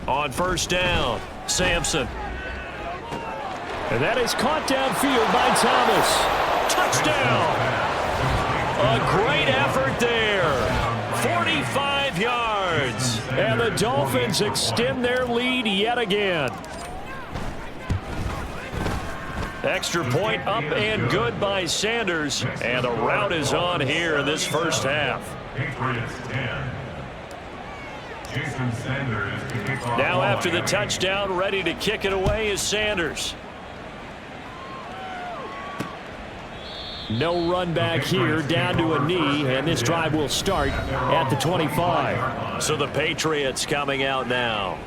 On first down, Sampson. And that is caught downfield by Thomas. Touchdown! A great effort there. 45 yards. And the Dolphins extend their lead yet again. Extra point up and good by Sanders. And the rout is on here in this first half. Patriots 10. Now after the touchdown, ready to kick it away is Sanders. No run back here, down to a knee, and this drive will start at the 25. So the Patriots coming out now.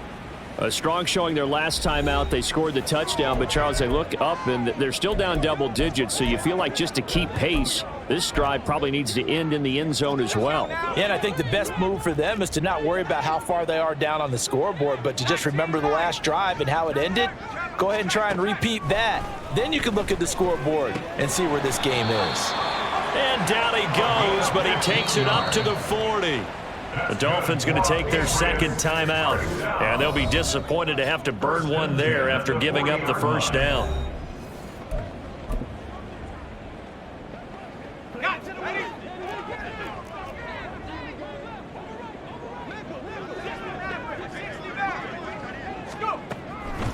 A strong showing their last time out. They scored the touchdown, but Charles, they look up and they're still down double digits, so you feel like just to keep pace, this drive probably needs to end in the end zone as well. Yeah, and I think the best move for them is to not worry about how far they are down on the scoreboard, but to just remember the last drive and how it ended. Go ahead and try and repeat that. Then you can look at the scoreboard and see where this game is. And down he goes, but he takes it up to the 40. The Dolphins going to take their second timeout, and they'll be disappointed to have to burn one there after giving up the first down.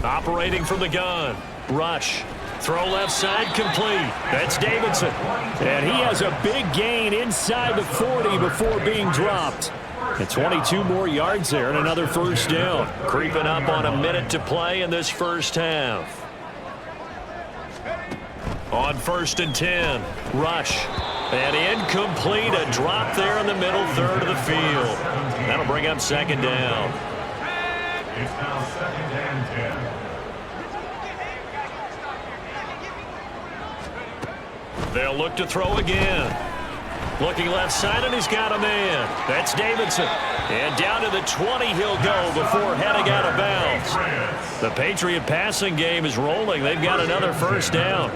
Operating from the gun. Rush. Throw left side complete. That's Davidson. And he has a big gain inside the 40 before being dropped. And 22 more yards there and another first down. Creeping up on a minute to play in this first half. On 1st and 10. Rush. And incomplete. A drop there in the middle third of the field. That'll bring up second down. It's now 2nd and 10. They'll look to throw again. Looking left side, and he's got a man. That's Davidson. And down to the 20 he'll go before heading out of bounds. The Patriot passing game is rolling. They've got another first down.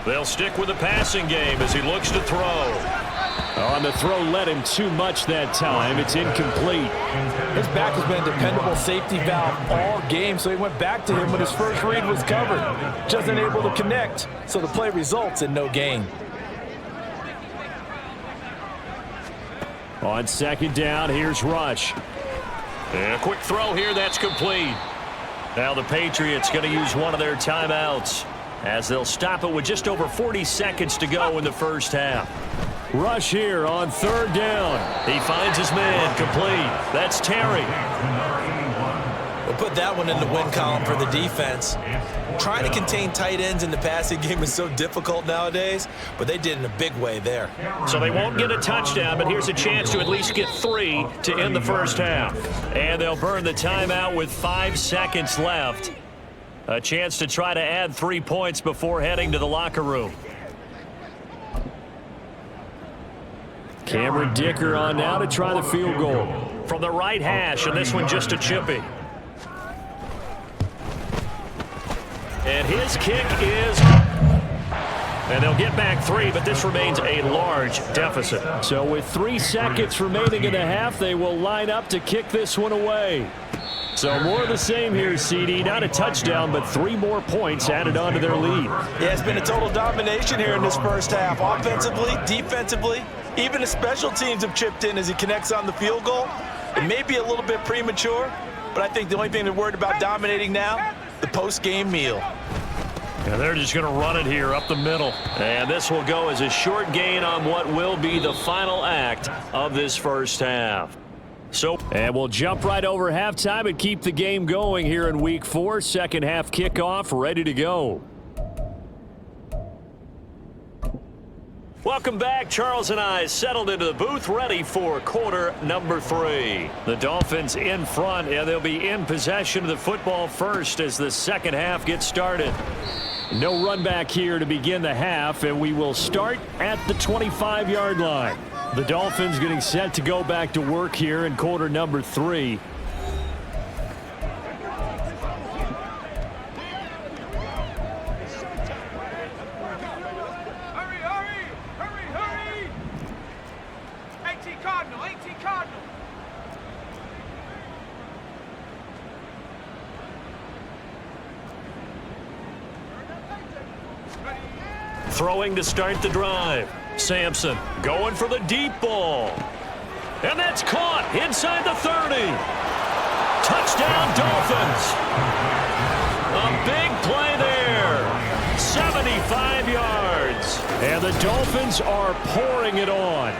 They'll stick with the passing game as he looks to throw. On the throw led him too much that time. It's incomplete. His back has been a dependable safety valve all game, so he went back to him when his first read was covered. Just unable to connect, so the play results in no gain. On second down, here's Rush. And a quick throw here, that's complete. Now the Patriots going to use one of their timeouts as they'll stop it with just over 40 seconds to go in the first half. Rush here on 3rd down. He finds his man complete. That's Terry. We'll put that one in the win column for the defense. Trying to contain tight ends in the passing game is so difficult nowadays, but they did in a big way there. So they won't get a touchdown, but here's a chance to at least get 3 to end the first half. And they'll burn the timeout with 5 seconds left. A chance to try to add 3 points before heading to the locker room. Cameron Dicker on now to try the field goal. From the right hash, and this one just a chippy. And his kick is... And they'll get back 3, but this remains a large deficit. So with 3 seconds remaining in the half, they will line up to kick this one away. So more of the same here, CD. Not a touchdown, but 3 more points added on to their lead. Yeah, it's been a total domination here in this first half. Offensively, defensively, even the special teams have chipped in as he connects on the field goal. It may be a little bit premature, but I think the only thing they're worried about dominating now, the post-game meal. And they're just going to run it here up the middle. And this will go as a short gain on what will be the final act of this first half. And we'll jump right over halftime and keep the game going here in Week 4. Second half kickoff ready to go. Welcome back. Charles and I settled into the booth ready for quarter number 3. The Dolphins in front, and they'll be in possession of the football first as the second half gets started. No run back here to begin the half, and we will start at the 25-yard line. The Dolphins getting set to go back to work here in quarter number 3. Hurry! 18 Cardinal. Throwing to start the drive. Sampson going for the deep ball. And that's caught inside the 30. Touchdown, Dolphins. A big play there. 75 yards. And the Dolphins are pouring it on.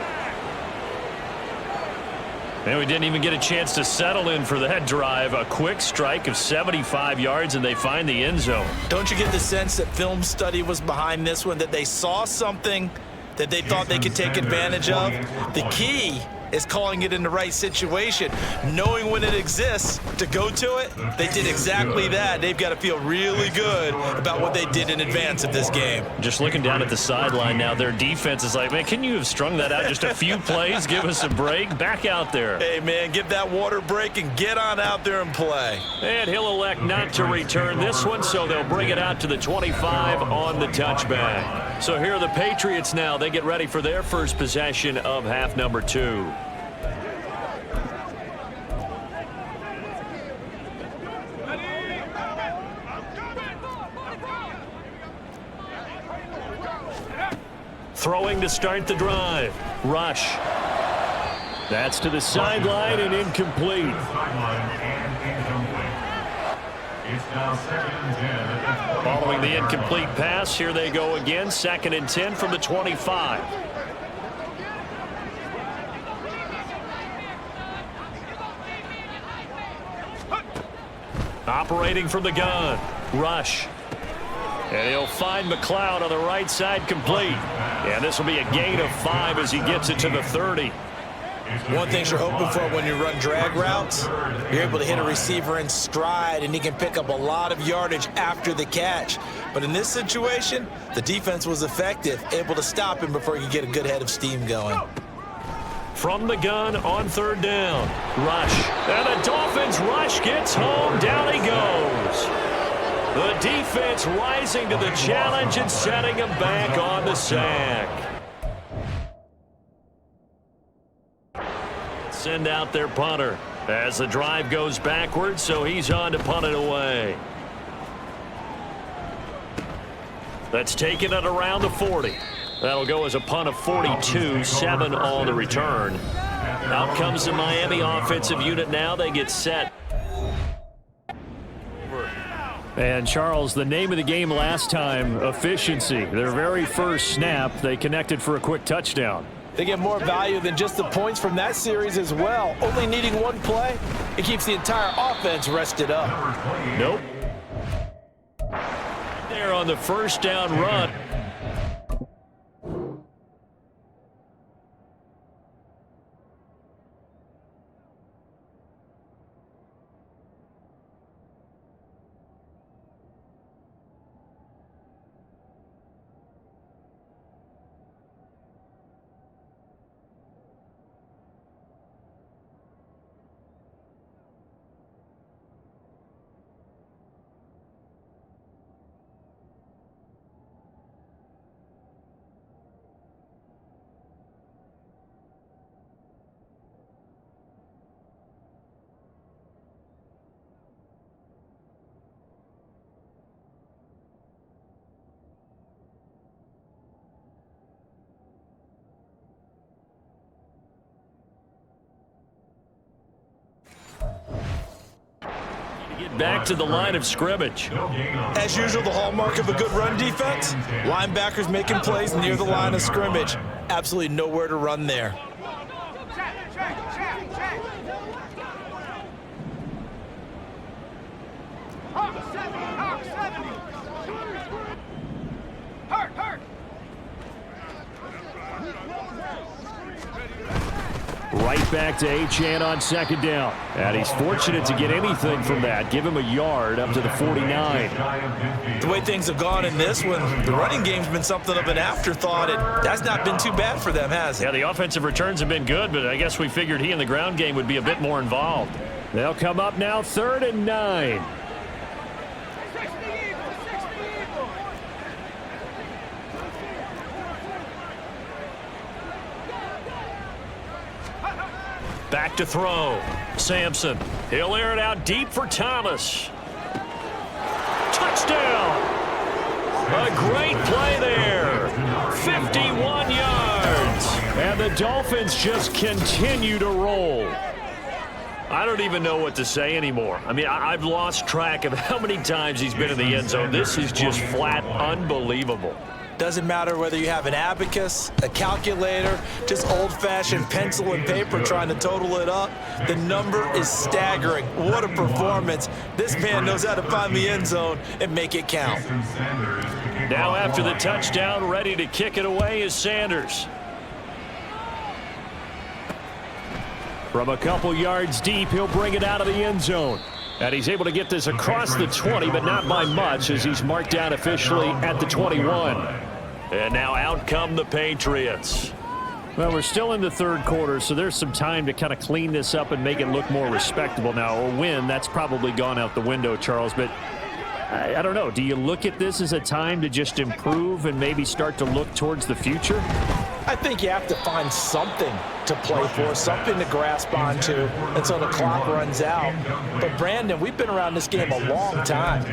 And we didn't even get a chance to settle in for that drive. A quick strike of 75 yards, and they find the end zone. Don't you get the sense that film study was behind this one, that they saw something that they thought they could take advantage of? The key is calling it in the right situation, knowing when it exists to go to it. They did exactly that. They've got to feel really good about what they did in advance of this game. Just looking down at the sideline now, their defense is like, man, can you have strung that out just a few plays? Give us a break. Back out there. Hey, man, give that water break and get on out there and play. And he'll elect not to return this one, so they'll bring it out to the 25 on the touchback. So here are the Patriots now. They get ready for their first possession of half number 2. Throwing to start the drive. Rush. That's to the sideline and incomplete. Following the incomplete pass, here they go again. 2nd and 10 from the 25. Operating from the gun. Rush. And he'll find McLeod on the right side, complete. And this will be a gain of 5 as he gets it to the 30. One thing you're hoping for when you run drag routes, you're able to hit a receiver in stride, and he can pick up a lot of yardage after the catch. But in this situation, the defense was effective, able to stop him before he could get a good head of steam going. From the gun on 3rd down. Rush. And the Dolphins rush gets home. Down he goes. The defense rising to the challenge and setting him back on the sack. Send out their punter as the drive goes backwards, so he's on to punt it away. That's taken it around the 40. That'll go as a punt of 42, 7 on the return. Out comes the Miami offensive unit now. They get set. And, Charles, the name of the game last time, efficiency. Their very first snap, they connected for a quick touchdown. They get more value than just the points from that series as well. Only needing one play, it keeps the entire offense rested up. Nope. There on the 1st down run. Back to the line of scrimmage. As usual, the hallmark of a good run defense, linebackers making plays near the line of scrimmage. Absolutely nowhere to run there. Right back to Achane on second down. And he's fortunate to get anything from that. Give him a yard up to the 49. The way things have gone in this one, the running game's been something of an afterthought, and that's not been too bad for them, has it? Yeah, the offensive returns have been good, but I guess we figured he in the ground game would be a bit more involved. They'll come up now 3rd and 9. Back to throw. Sampson. He'll air it out deep for Thomas. Touchdown! A great play there. 51 yards. And the Dolphins just continue to roll. I don't even know what to say anymore. I mean, I've lost track of how many times he's been in the end zone. This is just flat unbelievable. Doesn't matter whether you have an abacus, a calculator, just old-fashioned pencil and paper trying to total it up. The number is staggering. What a performance. This man knows how to find the end zone and make it count. Now after the touchdown, ready to kick it away is Sanders. From a couple yards deep, he'll bring it out of the end zone. And he's able to get this across the 20, but not by much, as he's marked down officially at the 21. And now out come the Patriots. Well, we're still in the third quarter, so there's some time to kind of clean this up and make it look more respectable now. A win, that's probably gone out the window, Charles, but I don't know. Do you look at this as a time to just improve and maybe start to look towards the future? I think you have to find something to play for, something to grasp onto until the clock runs out. But, Brandon, we've been around this game a long time.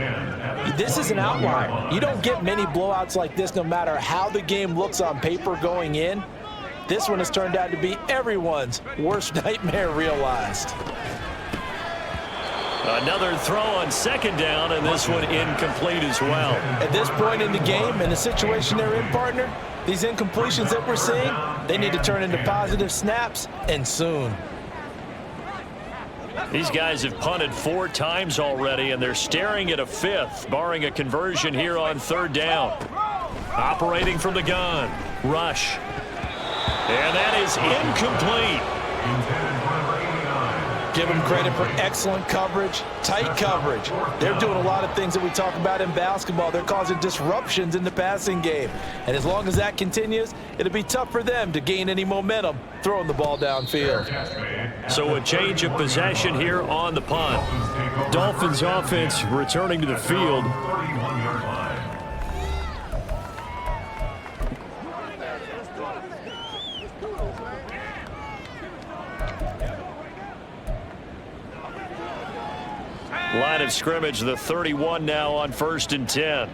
This is an outlier. You don't get many blowouts like this no matter how the game looks on paper going in. This one has turned out to be everyone's worst nightmare realized. Another throw on second down, and this one incomplete as well. At this point in the game, in the situation they're in, partner, these incompletions that we're seeing, they need to turn into positive snaps, and soon. These guys have punted 4 times already, and they're staring at a 5th, barring a conversion here on 3rd down. Operating from the gun. Rush. And that is incomplete. Give them credit for excellent coverage, tight coverage. They're doing a lot of things that we talk about in basketball. They're causing disruptions in the passing game. And as long as that continues, it'll be tough for them to gain any momentum throwing the ball downfield. So a change of possession here on the punt. Dolphins offense returning to the field. Line of scrimmage, the 31 now on 1st and 10.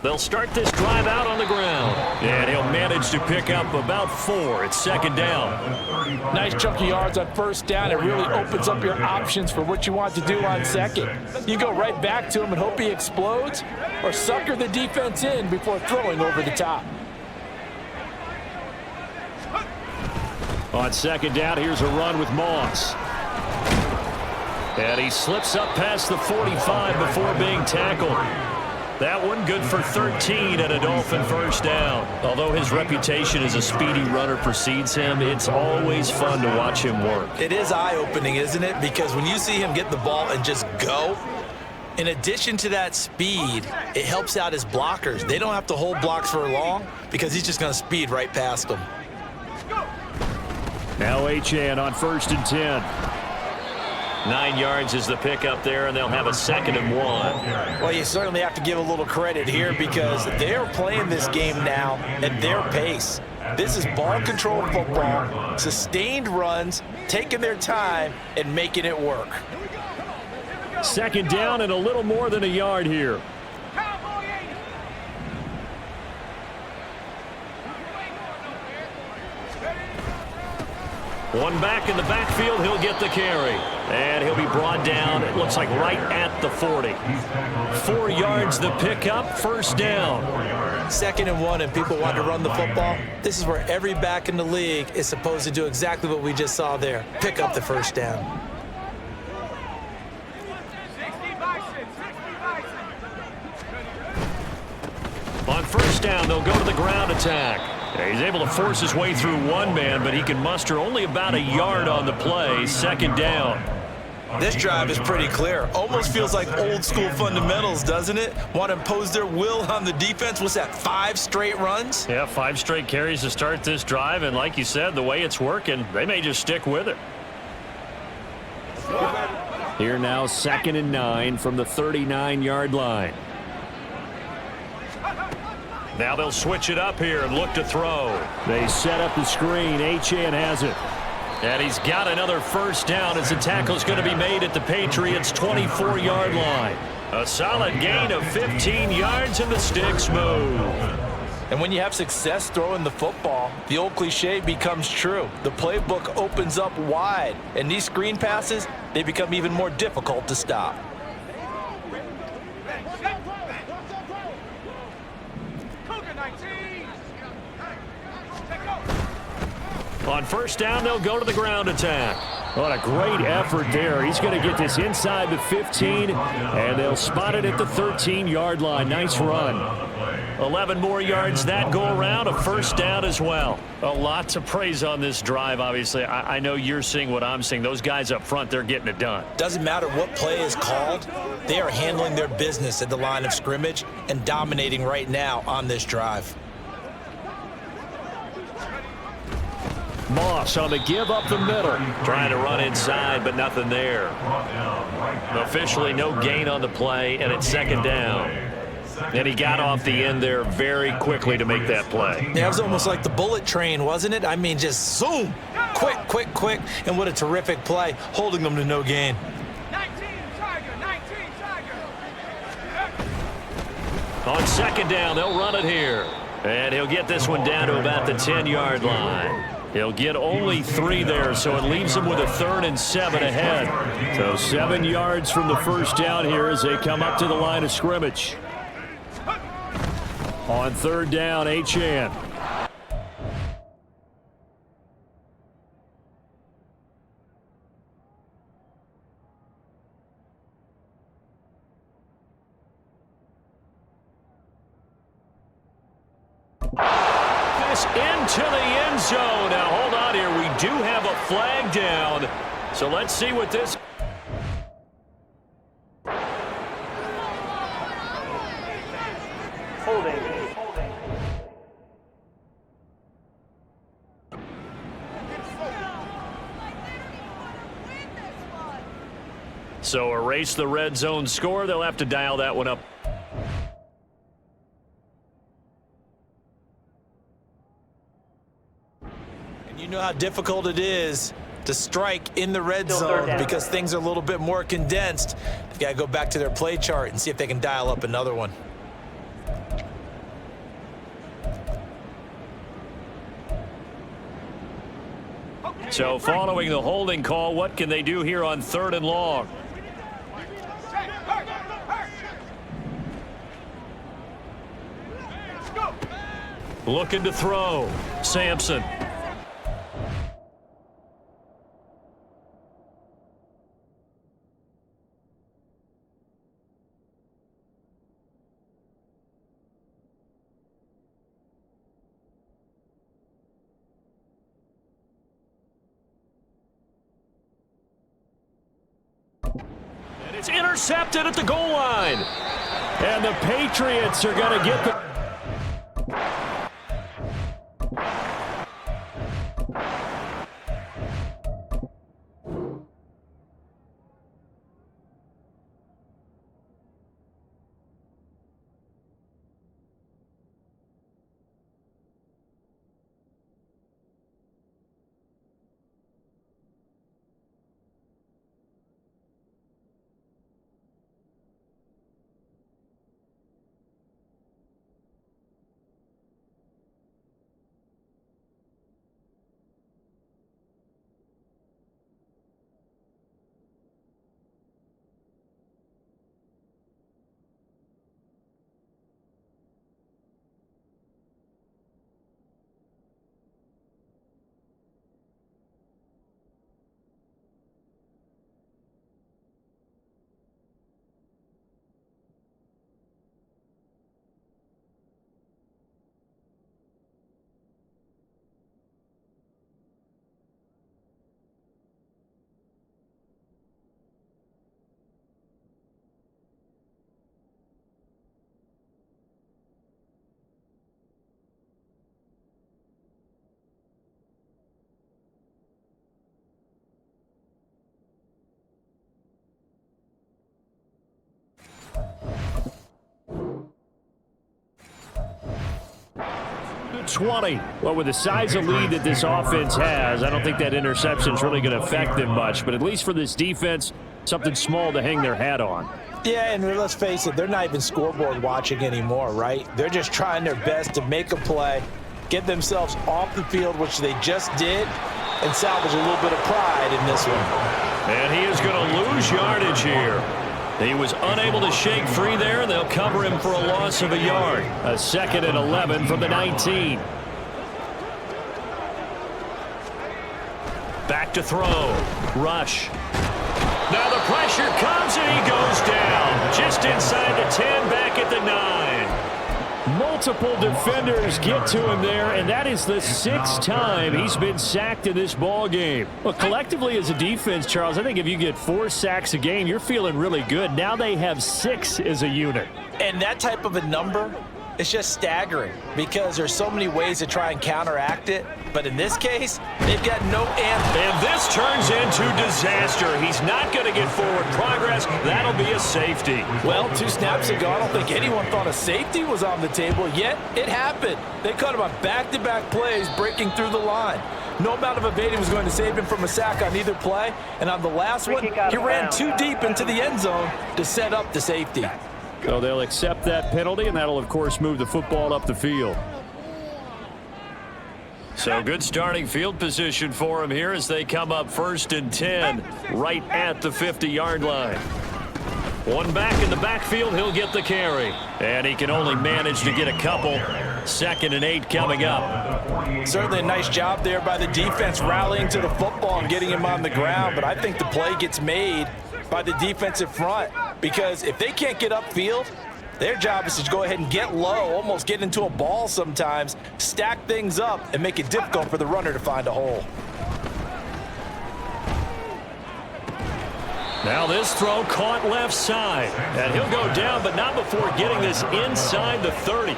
They'll start this drive out on the ground. And he'll manage to pick up about 4. It's 2nd down. Nice chunk of yards on 1st down. It really opens up your options for what you want to do on 2nd. You go right back to him and hope he explodes, or sucker the defense in before throwing over the top. On 2nd down, here's a run with Moss. And he slips up past the 45 before being tackled. That one good for 13 and a Dolphin 1st down. Although his reputation as a speedy runner precedes him, it's always fun to watch him work. It is eye-opening, isn't it? Because when you see him get the ball and just go, in addition to that speed, it helps out his blockers. They don't have to hold blocks for long because he's just going to speed right past them. Now Achane on 1st and 10. 9 yards is the pickup there, and they'll have a 2nd and 1. Well, you certainly have to give a little credit here because they're playing this game now at their pace. This is ball control football, sustained runs, taking their time and making it work. 2nd down and a little more than a yard here. One back in the backfield, he'll get the carry. And he'll be brought down, it looks like right at the 40. 4 yards the pickup, first down. 2nd and 1 and people want to run the football. This is where every back in the league is supposed to do exactly what we just saw there. Pick up the first down. 60 Bison, 60 Bison. On first down, they'll go to the ground attack. He's able to force his way through one man, but he can muster only about a yard on the play. 2nd down. This drive is pretty clear. Almost feels like old school fundamentals, doesn't it? Want to impose their will on the defense. What's that, 5 straight runs? Yeah, 5 straight carries to start this drive, and like you said, the way it's working, they may just stick with it. Here now, 2nd and 9 from the 39-yard line. Now they'll switch it up here and look to throw. They set up the screen. Achane has it. And he's got another first down as the tackle's going to be made at the Patriots' 24-yard line. A solid gain of 15 yards, and the sticks move. And when you have success throwing the football, the old cliche becomes true. The playbook opens up wide, and these screen passes, they become even more difficult to stop. Cougar 19. Take off. On first down, they'll go to the ground attack. What a great effort there. He's going to get this inside the 15, and they'll spot it at the 13-yard line. Nice run. 11 more yards that go around, a first down as well. A lot to praise on this drive, obviously. I know you're seeing what I'm seeing. Those guys up front, they're getting it done. Doesn't matter what play is called. They are handling their business at the line of scrimmage and dominating right now on this drive. Moss on the give up the middle. Trying to run inside, but nothing there. Officially no gain on the play, and it's 2nd down. And he got off the end there very quickly to make that play. Yeah, it was almost like the bullet train, wasn't it? I mean, just zoom. Quick, quick, quick. And what a terrific play, holding them to no gain. 19 Tiger, 19 Tiger. On 2nd down, they'll run it here. And he'll get this one down to about the 10-yard line. He'll get only 3 there, so it leaves him with a 3rd and 7 ahead. So 7 yards from the first down here as they come up to the line of scrimmage. On 3rd down, Achane. This into the end zone. Now, hold on here. We do have a flag down. So let's see what this... Holding. So erase the red zone score. They'll have to dial that one up. And you know how difficult it is to strike in the red zone because things are a little bit more condensed. They've got to go back to their play chart and see if they can dial up another one. So following the holding call, what can they do here on 3rd and long? Looking to throw. Sampson. And it's intercepted at the goal line. And the Patriots are going to get the... 20. Well, with the size of lead that this offense has, I don't think that interception is really going to affect them much. But at least for this defense, something small to hang their hat on. Yeah, and let's face it, they're not even scoreboard watching anymore, right? They're just trying their best to make a play, get themselves off the field, which they just did, and salvage a little bit of pride in this one. And he is going to lose yardage here. He was unable to shake free there. They'll cover him for a loss of a yard. A 2nd and 11 from the 19. Back to throw. Rush. Now the pressure comes and he goes down. Just inside the 10, back at the 9. Multiple defenders get to him there, and that is the 6th time he's been sacked in this ball game. Well, collectively as a defense, Charles, I think if you get 4 sacks a game, you're feeling really good. Now they have 6 as a unit. And that type of a number is just staggering because there's so many ways to try and counteract it. But in this case, they've got no answer. And this turns into disaster. He's not going to get forward progress. That'll be a safety. Well, 2 snaps ago, I don't think anyone thought a safety was on the table, yet it happened. They caught him on back-to-back plays breaking through the line. No amount of evading was going to save him from a sack on either play. And on the last one, he ran too deep into the end zone to set up the safety. So they'll accept that penalty, and that'll, of course, move the football up the field. So good starting field position for him here as they come up 1st and 10 right at the 50-yard line. One back in the backfield, he'll get the carry. And he can only manage to get a couple. 2nd and 8 coming up. Certainly a nice job there by the defense rallying to the football and getting him on the ground. But I think the play gets made by the defensive front because if they can't get upfield, their job is to go ahead and get low, almost get into a ball sometimes, stack things up, and make it difficult for the runner to find a hole. Now this throw caught left side. And he'll go down, but not before getting this inside the 30.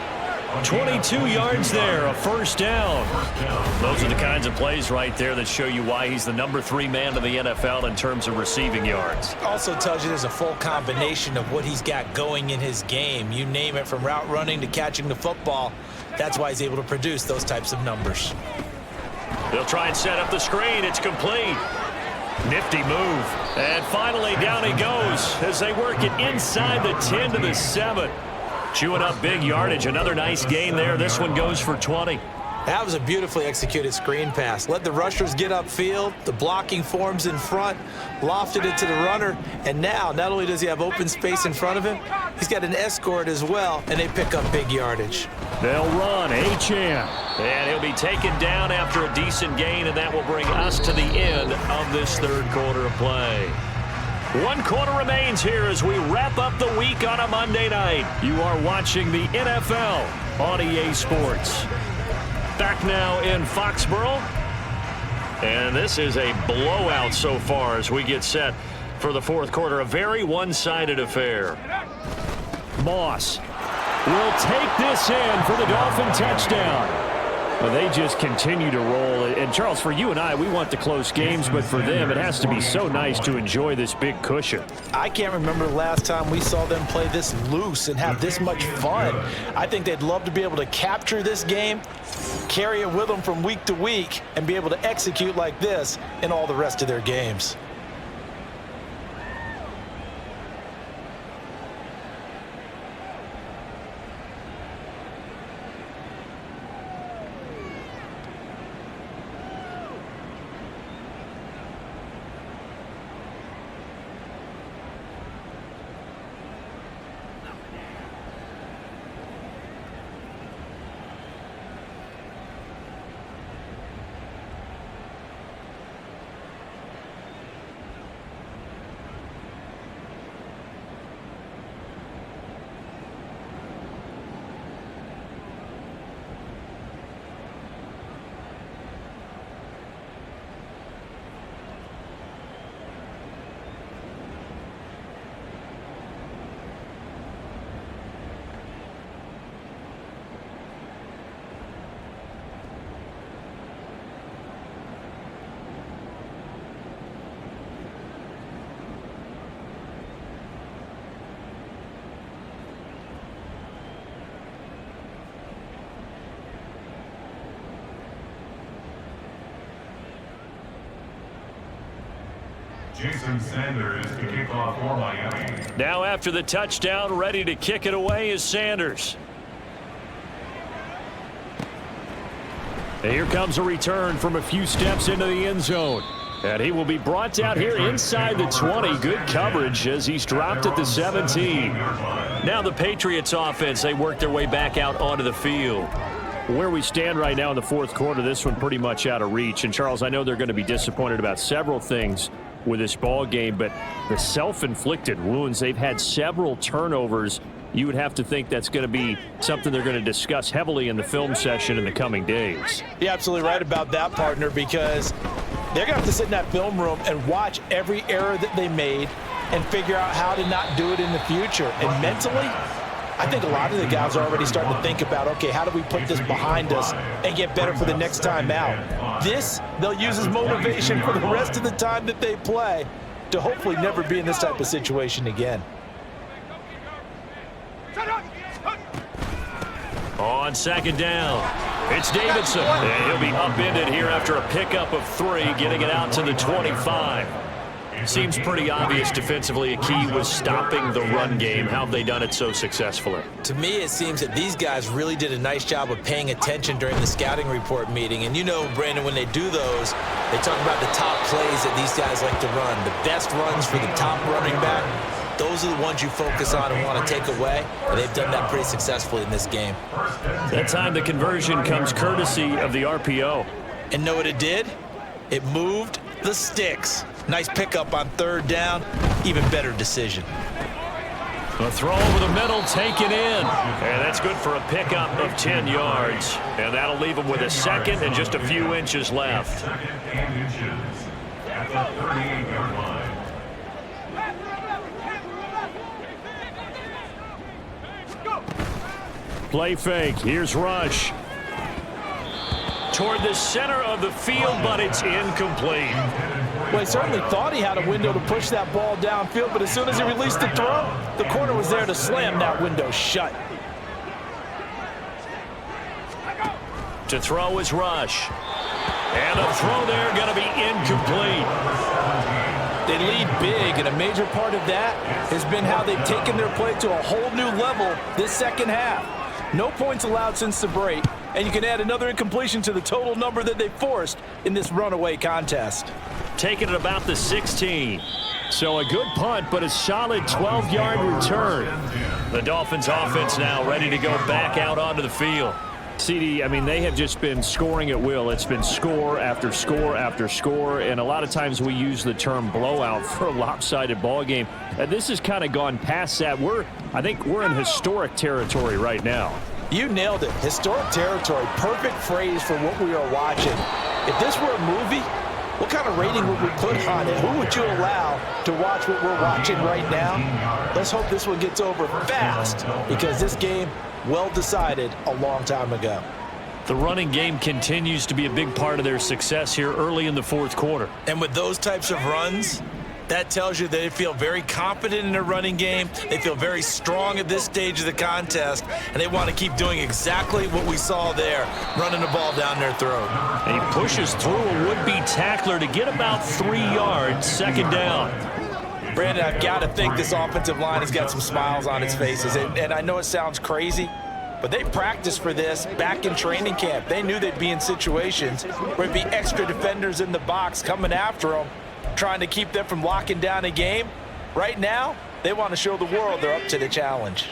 22 yards there, a 1st down. Those are the kinds of plays right there that show you why he's the number 3 man in the NFL in terms of receiving yards. Also tells you there's a full combination of what he's got going in his game. You name it, from route running to catching the football. That's why he's able to produce those types of numbers. They'll try and set up the screen. It's complete. Nifty move. And finally down he goes as they work it inside the 10 to the 7. Chewing up big yardage. Another nice gain there. This one goes for 20. That was a beautifully executed screen pass. Let the rushers get upfield. The blocking forms in front. Lofted it to the runner. And now, not only does he have open space in front of him, he's got an escort as well, and they pick up big yardage. They'll run H.M. And he'll be taken down after a decent gain, and that will bring us to the end of this 3rd quarter of play. 1 quarter remains here as we wrap up the week on a Monday night. You are watching the NFL on EA Sports. Back now in Foxborough. And this is a blowout so far as we get set for the 4th quarter. A very one-sided affair. Moss will take this in for the Dolphin touchdown. Well, they just continue to roll. And, Charles, for you and I, we want the close games, but for them, it has to be so nice to enjoy this big cushion. I can't remember the last time we saw them play this loose and have this much fun. I think they'd love to be able to capture this game, carry it with them from week to week, and be able to execute like this in all the rest of their games. Jason Sanders to kick off for Miami. Now after the touchdown, ready to kick it away is Sanders. And here comes a return from a few steps into the end zone. And he will be brought down here inside the 20. Good coverage as he's dropped at the 17. Now the Patriots offense, they work their way back out onto the field. Where we stand right now in the fourth quarter, this one pretty much out of reach. And, Charles, I know they're going to be disappointed about several things with this ball game, but the self-inflicted wounds, they've had several turnovers. You would have to think that's going to be something they're going to discuss heavily in the film session in the coming days. You're absolutely right about that, partner, because they're going to have to sit in that film room and watch every error that they made and figure out how to not do it in the future. And mentally, I think a lot of the guys are already starting to think about, okay, how do we put this behind us and get better for the next time out? This, they'll use as motivation for the rest of the time that they play to hopefully never be in this type of situation again. On second down, it's Davidson. And he'll be upended here after a pickup of 3, getting it out to the 25. Seems pretty obvious defensively a key was stopping the run game. How have they done it so successfully? To me, it seems that these guys really did a nice job of paying attention during the scouting report meeting. And you know, Brandon, when they do those, they talk about the top plays that these guys like to run. The best runs for the top running back, those are the ones you focus on and want to take away. And they've done that pretty successfully in this game. That time the conversion comes courtesy of the RPO. And know what it did? It moved the sticks. Nice pickup on third down. Even better decision. A throw over the middle, taken in. And that's good for a pickup of 10 yards. And that'll leave him with a second and just a few inches left. Second and inches at the 38-yard line. Play fake. Here's Rush. Toward the center of the field, but it's incomplete. Well, he certainly thought he had a window to push that ball downfield, but as soon as he released the throw, the corner was there to slam that window shut. To throw is Rush. And a throw there going to be incomplete. They lead big, and a major part of that has been how they've taken their play to a whole new level this second half. No points allowed since the break, and you can add another incompletion to the total number that they forced in this runaway contest. Taking it about the 16. So a good punt, but a solid 12-yard return. The Dolphins offense now ready to go back out onto the field. CD, I mean, they have just been scoring at will. It's been score after score after score, and a lot of times we use the term blowout for a lopsided ball game. This has kind of gone past that. I think we're in historic territory right now. You nailed it. Historic territory. Perfect phrase for what we are watching. If this were a movie, what kind of rating would we put on it? Who would you allow to watch what we're watching right now? Let's hope this one gets over fast, because this game, well decided a long time ago. The running game continues to be a big part of their success here early in the fourth quarter. And with those types of runs, that tells you they feel very confident in their running game. They feel very strong at this stage of the contest, and they want to keep doing exactly what we saw there, running the ball down their throat. And he pushes through a would-be tackler to get about 3 yards, second down. Brandon, I've got to think this offensive line has got some smiles on its faces. And I know it sounds crazy, but they practiced for this back in training camp. They knew they'd be in situations where it'd be extra defenders in the box coming after them, trying to keep them from locking down a game. Right now, they want to show the world they're up to the challenge.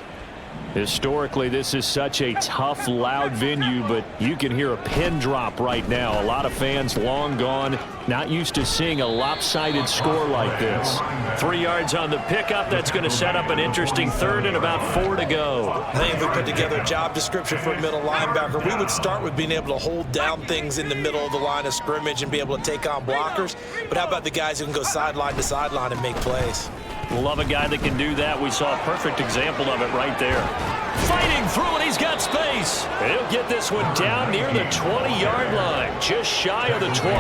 Historically, this is such a tough, loud venue, but you can hear a pin drop right now. A lot of fans long gone, not used to seeing a lopsided score like this. 3 yards on the pickup. That's going to set up an interesting third and about 4 to go. I think if we put together a job description for a middle linebacker, we would start with being able to hold down things in the middle of the line of scrimmage and be able to take on blockers. But how about the guys who can go sideline to sideline and make plays? Love a guy that can do that. We saw a perfect example of it right there. Fighting through, and he's got space. And he'll get this one down near the 20-yard line, just shy of the 20.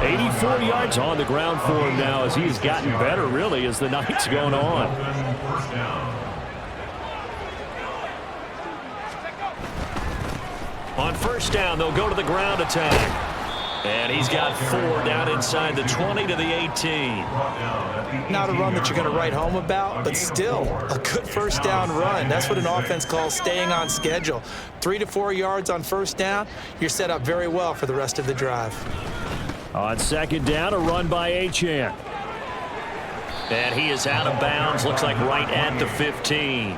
84 yards on the ground for him now as he's gotten better, really, as the night's going on. On first down, they'll go to the ground attack. And he's got 4 down inside the 20 to the 18. Not a run that you're going to write home about, but still a good first down run. That's what an offense calls staying on schedule. 3 to 4 yards on first down, you're set up very well for the rest of the drive. On second down, a run by Achane. And he is out of bounds, looks like right at the 15.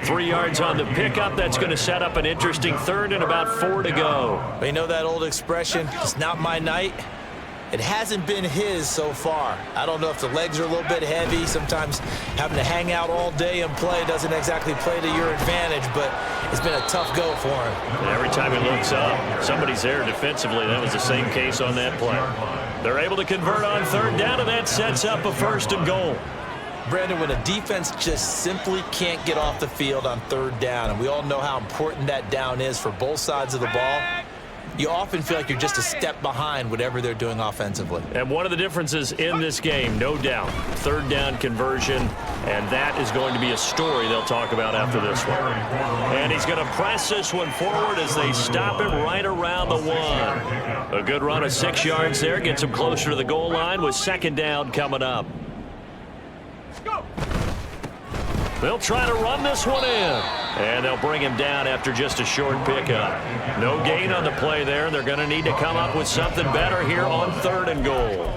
3 yards on the pickup. That's going to set up an interesting third and about 4 to go. You know that old expression, it's not my night? It hasn't been his so far. I don't know if the legs are a little bit heavy. Sometimes having to hang out all day and play doesn't exactly play to your advantage, but it's been a tough go for him. And every time he looks up, somebody's there defensively. That was the same case on that play. They're able to convert on third down, and that sets up a 1st and goal. Brandon, when a defense just simply can't get off the field on third down, and we all know how important that down is for both sides of the ball, you often feel like you're just a step behind whatever they're doing offensively. And one of the differences in this game, no doubt, third down conversion, and that is going to be a story they'll talk about after this one. And he's going to press this one forward as they stop him right around the 1. A good run of 6 yards there, gets him closer to the goal line with second down coming up. They'll try to run this one in. And they'll bring him down after just a short pickup. No gain on the play there. They're going to need to come up with something better here on 3rd and goal.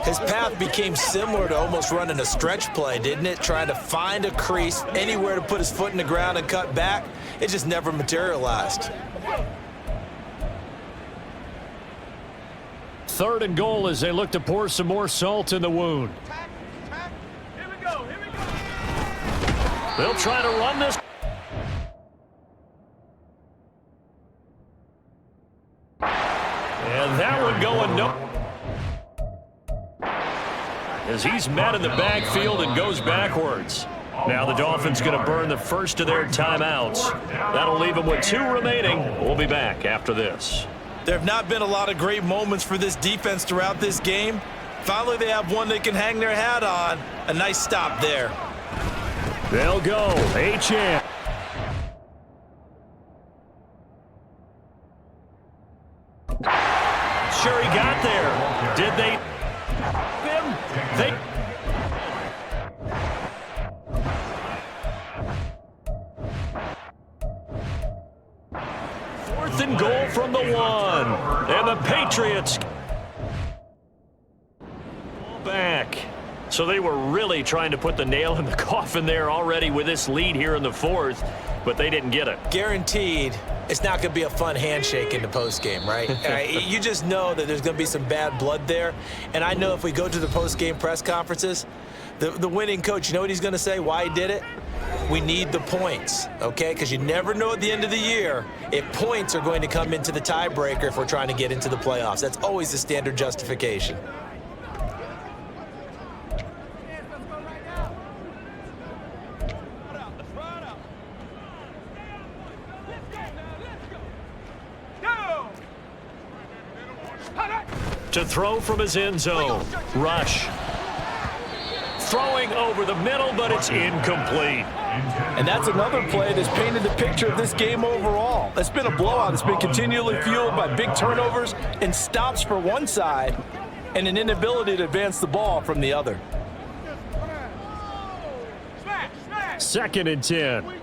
His path became similar to almost running a stretch play, didn't it? Trying to find a crease, anywhere to put his foot in the ground and cut back. It just never materialized. 3rd and goal as they look to pour some more salt in the wound. Here we go. They'll try to run this. And that one going no. As he's met in the backfield and goes backwards. Now the Dolphins going to burn the first of their timeouts. That'll leave them with 2 remaining. We'll be back after this. There have not been a lot of great moments for this defense throughout this game. Finally, they have one they can hang their hat on. A nice stop there. They'll go. Achane. Sure he got there. Did they? They. 4th and goal from the 1. And the Patriots back. So they were really trying to put the nail in the coffin there already with this lead here in the 4th, but they didn't get it. Guaranteed, it's not going to be a fun handshake in the postgame, right? You just know that there's going to be some bad blood there. And I know if we go to the postgame press conferences, the winning coach, you know what he's going to say, why he did it? We need the points, okay? Because you never know at the end of the year if points are going to come into the tiebreaker if we're trying to get into the playoffs. That's always the standard justification. To throw from his end zone. Rush. Throwing over the middle, but it's incomplete. And that's another play that's painted the picture of this game overall. It's been a blowout. It's been continually fueled by big turnovers and stops for one side and an inability to advance the ball from the other. 2nd and 10.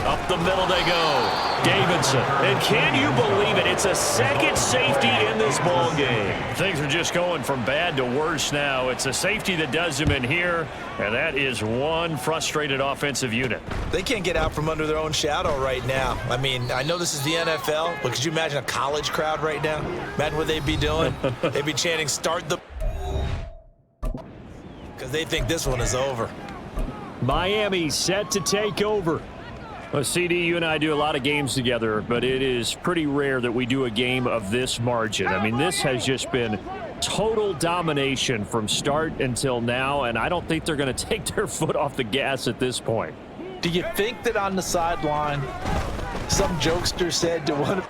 Up the middle they go. Davidson. And can you believe it? It's a second safety in this ball game. Things are just going from bad to worse now. It's a safety that does them in here, and that is one frustrated offensive unit. They can't get out from under their own shadow right now. I mean, I know this is the NFL, but could you imagine a college crowd right now? Imagine what they'd be doing. They'd be chanting, start the... because they think this one is over. Miami set to take over. Well, CD, you and I do a lot of games together, but it is pretty rare that we do a game of this margin. I mean, this has just been total domination from start until now, and I don't think they're going to take their foot off the gas at this point. Do you think that on the sideline, some jokester said to one of...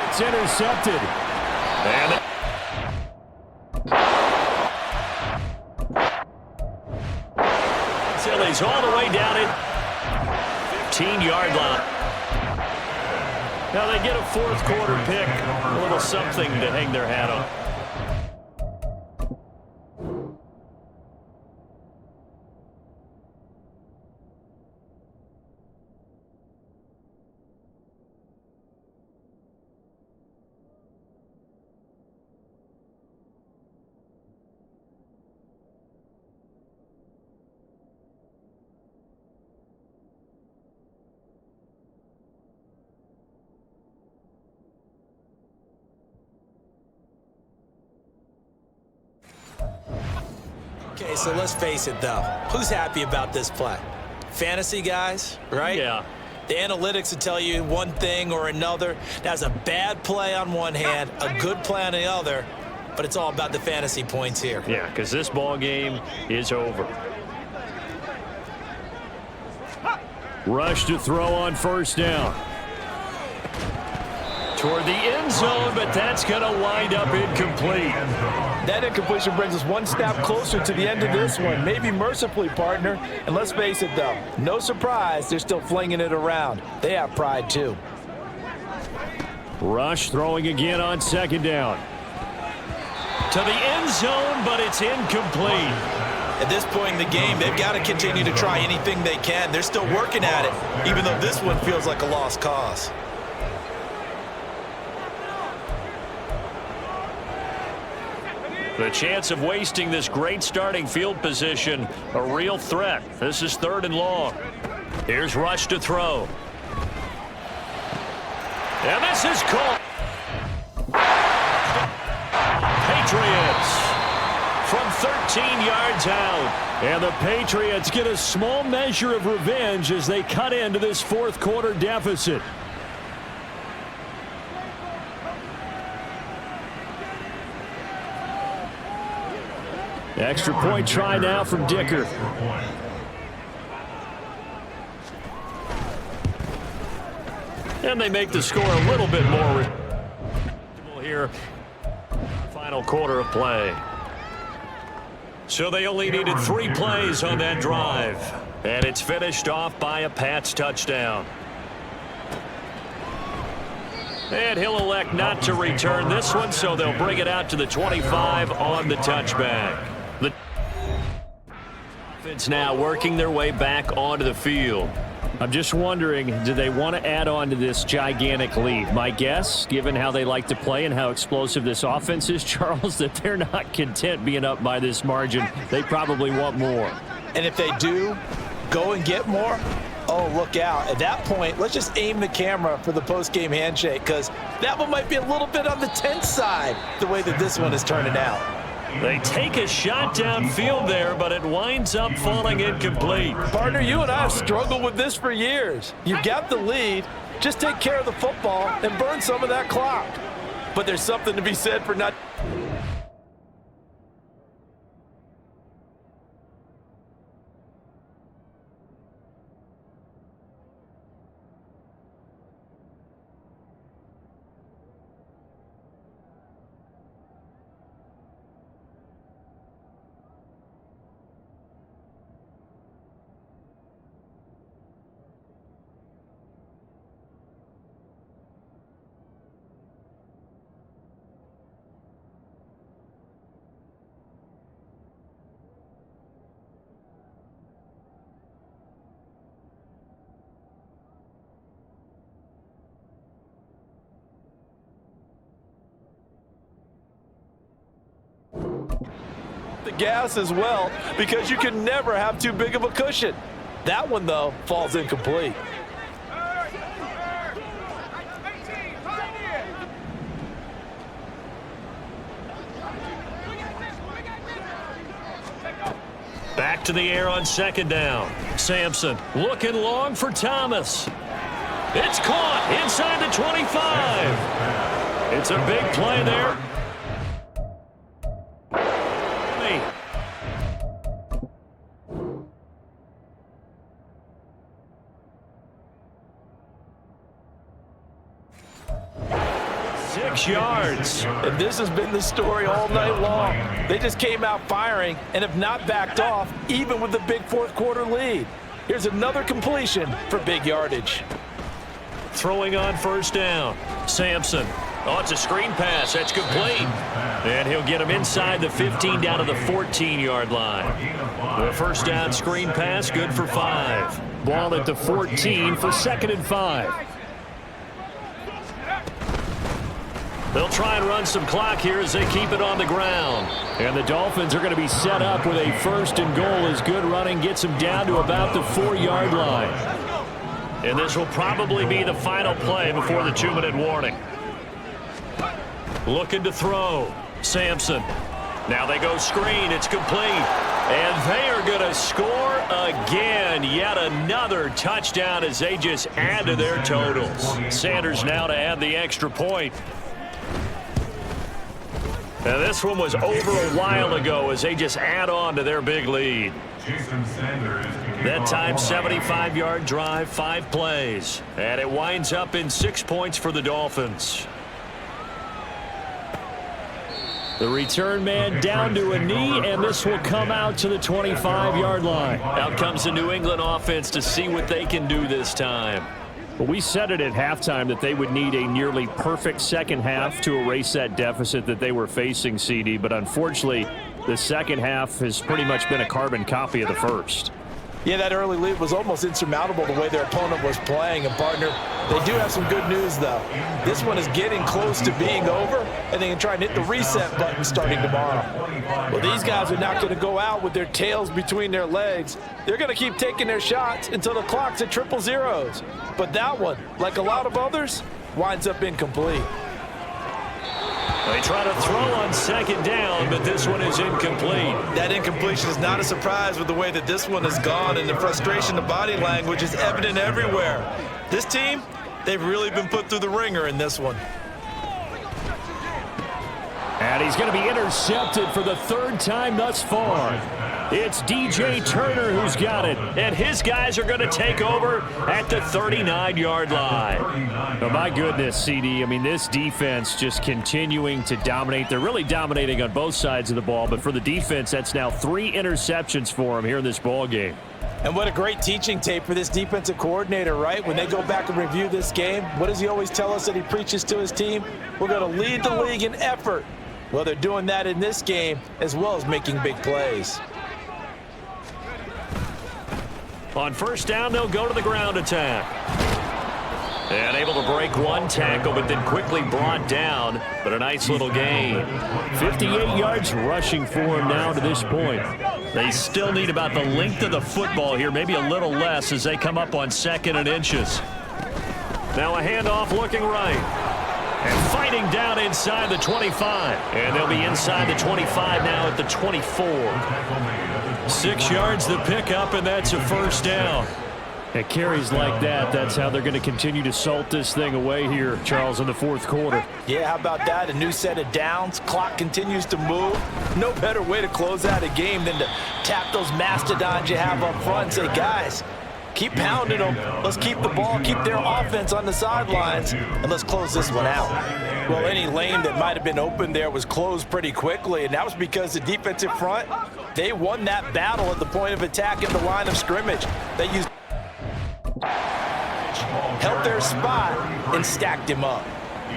It's intercepted. And 13-yard line. Now they get a fourth quarter pick, a little something to hang their hat on. Okay, so let's face it, though. Who's happy about this play? Fantasy guys, right? Yeah. The analytics will tell you one thing or another. That's a bad play on one hand, a good play on the other, but it's all about the fantasy points here. Yeah, because this ball game is over. Rush to throw on first down. Toward the end zone, but that's going to wind up incomplete. That incompletion brings us one step closer to the end of this one. Maybe mercifully, partner. And let's face it, though, no surprise, they're still flinging it around. They have pride, too. Rush throwing again on second down. To the end zone, but it's incomplete. At this point in the game, they've got to continue to try anything they can. They're still working at it, even though this one feels like a lost cause. The chance of wasting this great starting field position, a real threat. This is 3rd and long. Here's Rush to throw. And this is caught. Patriots from 13 yards out. And the Patriots get a small measure of revenge as they cut into this fourth quarter deficit. Extra point try now from Dicker. And they make the score a little bit more here. Final quarter of play. So they only needed 3 plays on that drive. And it's finished off by a Pats touchdown. And he'll elect not to return this one, so they'll bring it out to the 25 on the touchback. The Dolphins now working their way back onto the field. I'm just wondering, do they want to add on to this gigantic lead? My guess, given how they like to play and how explosive this offense is, Charles, that they're not content being up by this margin. They probably want more. And if they do go and get more, oh, look out. At that point, let's just aim the camera for the post-game handshake, because that one might be a little bit on the tense side, the way that this one is turning out. They take a shot downfield there, but it winds up falling incomplete. Partner, you and I have struggled with this for years. You've got the lead. Just take care of the football and burn some of that clock. But there's something to be said for not... the gas as well, because you can never have too big of a cushion. That one, though, falls incomplete. Back to the air on second down. Sampson looking long for Thomas. It's caught inside the 25. It's a big play there. 6 yards. And this has been the story all night long. They just came out firing and have not backed off, even with the big fourth quarter lead. Here's another completion for big yardage. Throwing on first down. Sampson. Oh, it's a screen pass. That's complete. And he'll get him inside the 15 down to the 14-yard line. The first down screen pass, good for 5. Ball at the 14 for 2nd and 5. They'll try and run some clock here as they keep it on the ground. And the Dolphins are going to be set up with a 1st and goal as good running gets them down to about the 4-yard line. And this will probably be the final play before the 2-minute warning. Looking to throw. Sampson. Now they go screen. It's complete. And they are going to score again. Yet another touchdown as they just add to their totals. Sanders now to add the extra point. And this one was over a while ago as they just add on to their big lead. That time, 75-yard drive, 5 plays. And it winds up in 6 points for the Dolphins. The return man down to a knee, and this will come out to the 25-yard line. Out comes the New England offense to see what they can do this time. Well, we said it at halftime that they would need a nearly perfect second half to erase that deficit that they were facing, CD. But unfortunately, the second half has pretty much been a carbon copy of the first. Yeah, that early lead was almost insurmountable the way their opponent was playing. And, partner, they do have some good news, though. This one is getting close to being over, and they can try and hit the reset button starting tomorrow. Well, these guys are not going to go out with their tails between their legs. They're going to keep taking their shots until the clock's at 000s. But that one, like a lot of others, winds up incomplete. They try to throw on 2nd down, but this one is incomplete. That incompletion is not a surprise with the way that this one has gone, and the frustration, the body language is evident everywhere. This team, they've really been put through the ringer in this one. And he's going to be intercepted for the 3rd time thus far. It's DJ Turner who's got it. And his guys are going to take over at the 39-yard line. Oh, my goodness, CD. I mean, this defense just continuing to dominate. They're really dominating on both sides of the ball. But for the defense, that's now 3 interceptions for them here in this ball game. And what a great teaching tape for this defensive coordinator, right? When they go back and review this game, what does he always tell us that he preaches to his team? We're going to lead the league in effort. Well, they're doing that in this game as well as making big plays. On first down, they'll go to the ground attack. And able to break one tackle, but then quickly brought down. But a nice little gain. 58 yards rushing for him now to this point. They still need about the length of the football here, maybe a little less as they come up on 2nd and inches. Now a handoff looking right. And fighting down inside the 25. And they'll be inside the 25 now at the 24. 6 yards the pickup, and that's a first down. At carries like that, that's how they're going to continue to salt this thing away here, Charles, in the 4th quarter. Yeah, how about that? A new set of downs. Clock continues to move. No better way to close out a game than to tap those mastodons you have up front and say, guys, keep pounding them. Let's keep the ball, keep their offense on the sidelines, and let's close this one out. Well, any lane that might have been open there was closed pretty quickly, and that was because the defensive front, they won that battle at the point of attack at the line of scrimmage. They used held their spot and stacked him up.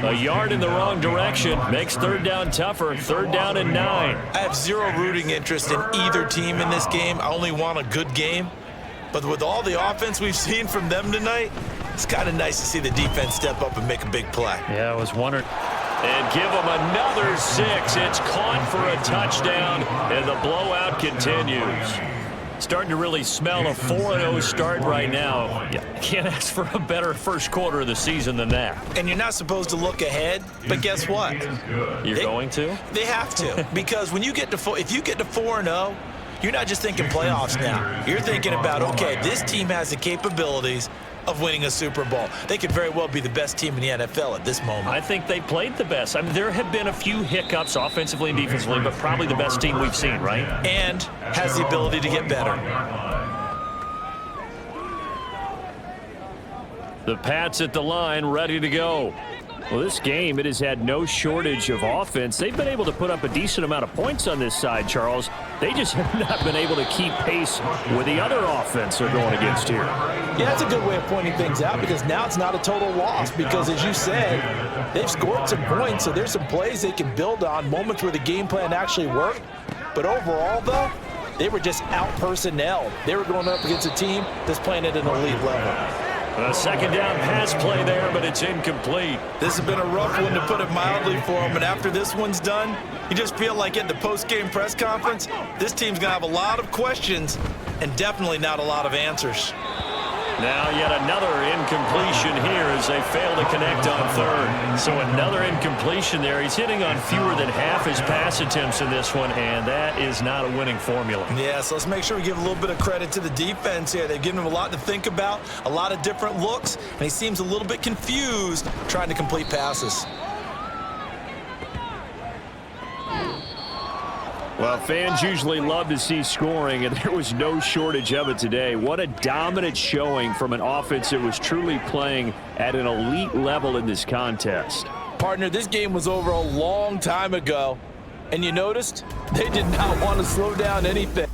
A yard in the wrong direction makes 3rd down tougher. 3rd down and 9. I have zero rooting interest in either team in this game. I only want a good game. But with all the offense we've seen from them tonight, it's kind of nice to see the defense step up and make a big play. Yeah, I was wondering. And give them another 6. It's caught for a touchdown, and the blowout continues. Starting to really smell a 4-0 start right now. You can't ask for a better first quarter of the season than that. And you're not supposed to look ahead, but guess what? You're going to? They have to, because when you get to if you get to 4-0, you're not just thinking playoffs now. You're thinking about, okay, this team has the capabilities of winning a Super Bowl. They could very well be the best team in the NFL at this moment. I think they played the best. I mean, there have been a few hiccups offensively and defensively, but probably the best team we've seen, right? And has the ability to get better. The Pats at the line, ready to go. Well, this game, it has had no shortage of offense. They've been able to put up a decent amount of points on this side, Charles. They just have not been able to keep pace with the other offense they're going against here. Yeah, that's a good way of pointing things out because now it's not a total loss because, as you said, they've scored some points, so there's some plays they can build on, moments where the game plan actually worked. But overall, though, they were just out-personnelled. They were going up against a team that's playing at an elite level. A second down pass play there, but it's incomplete. This has been a rough one, to put it mildly, for them. And after this one's done, you just feel like at the post-game press conference, this team's going to have a lot of questions and definitely not a lot of answers. Now yet another incompletion here as they fail to connect on third. So another incompletion there. He's hitting on fewer than half his pass attempts in this one, and that is not a winning formula. Yeah, so let's make sure we give a little bit of credit to the defense here. They've given him a lot to think about, a lot of different looks, and he seems a little bit confused trying to complete passes. Well, fans usually love to see scoring, and there was no shortage of it today. What a dominant showing from an offense that was truly playing at an elite level in this contest. Partner, this game was over a long time ago, and you noticed they did not want to slow down anything.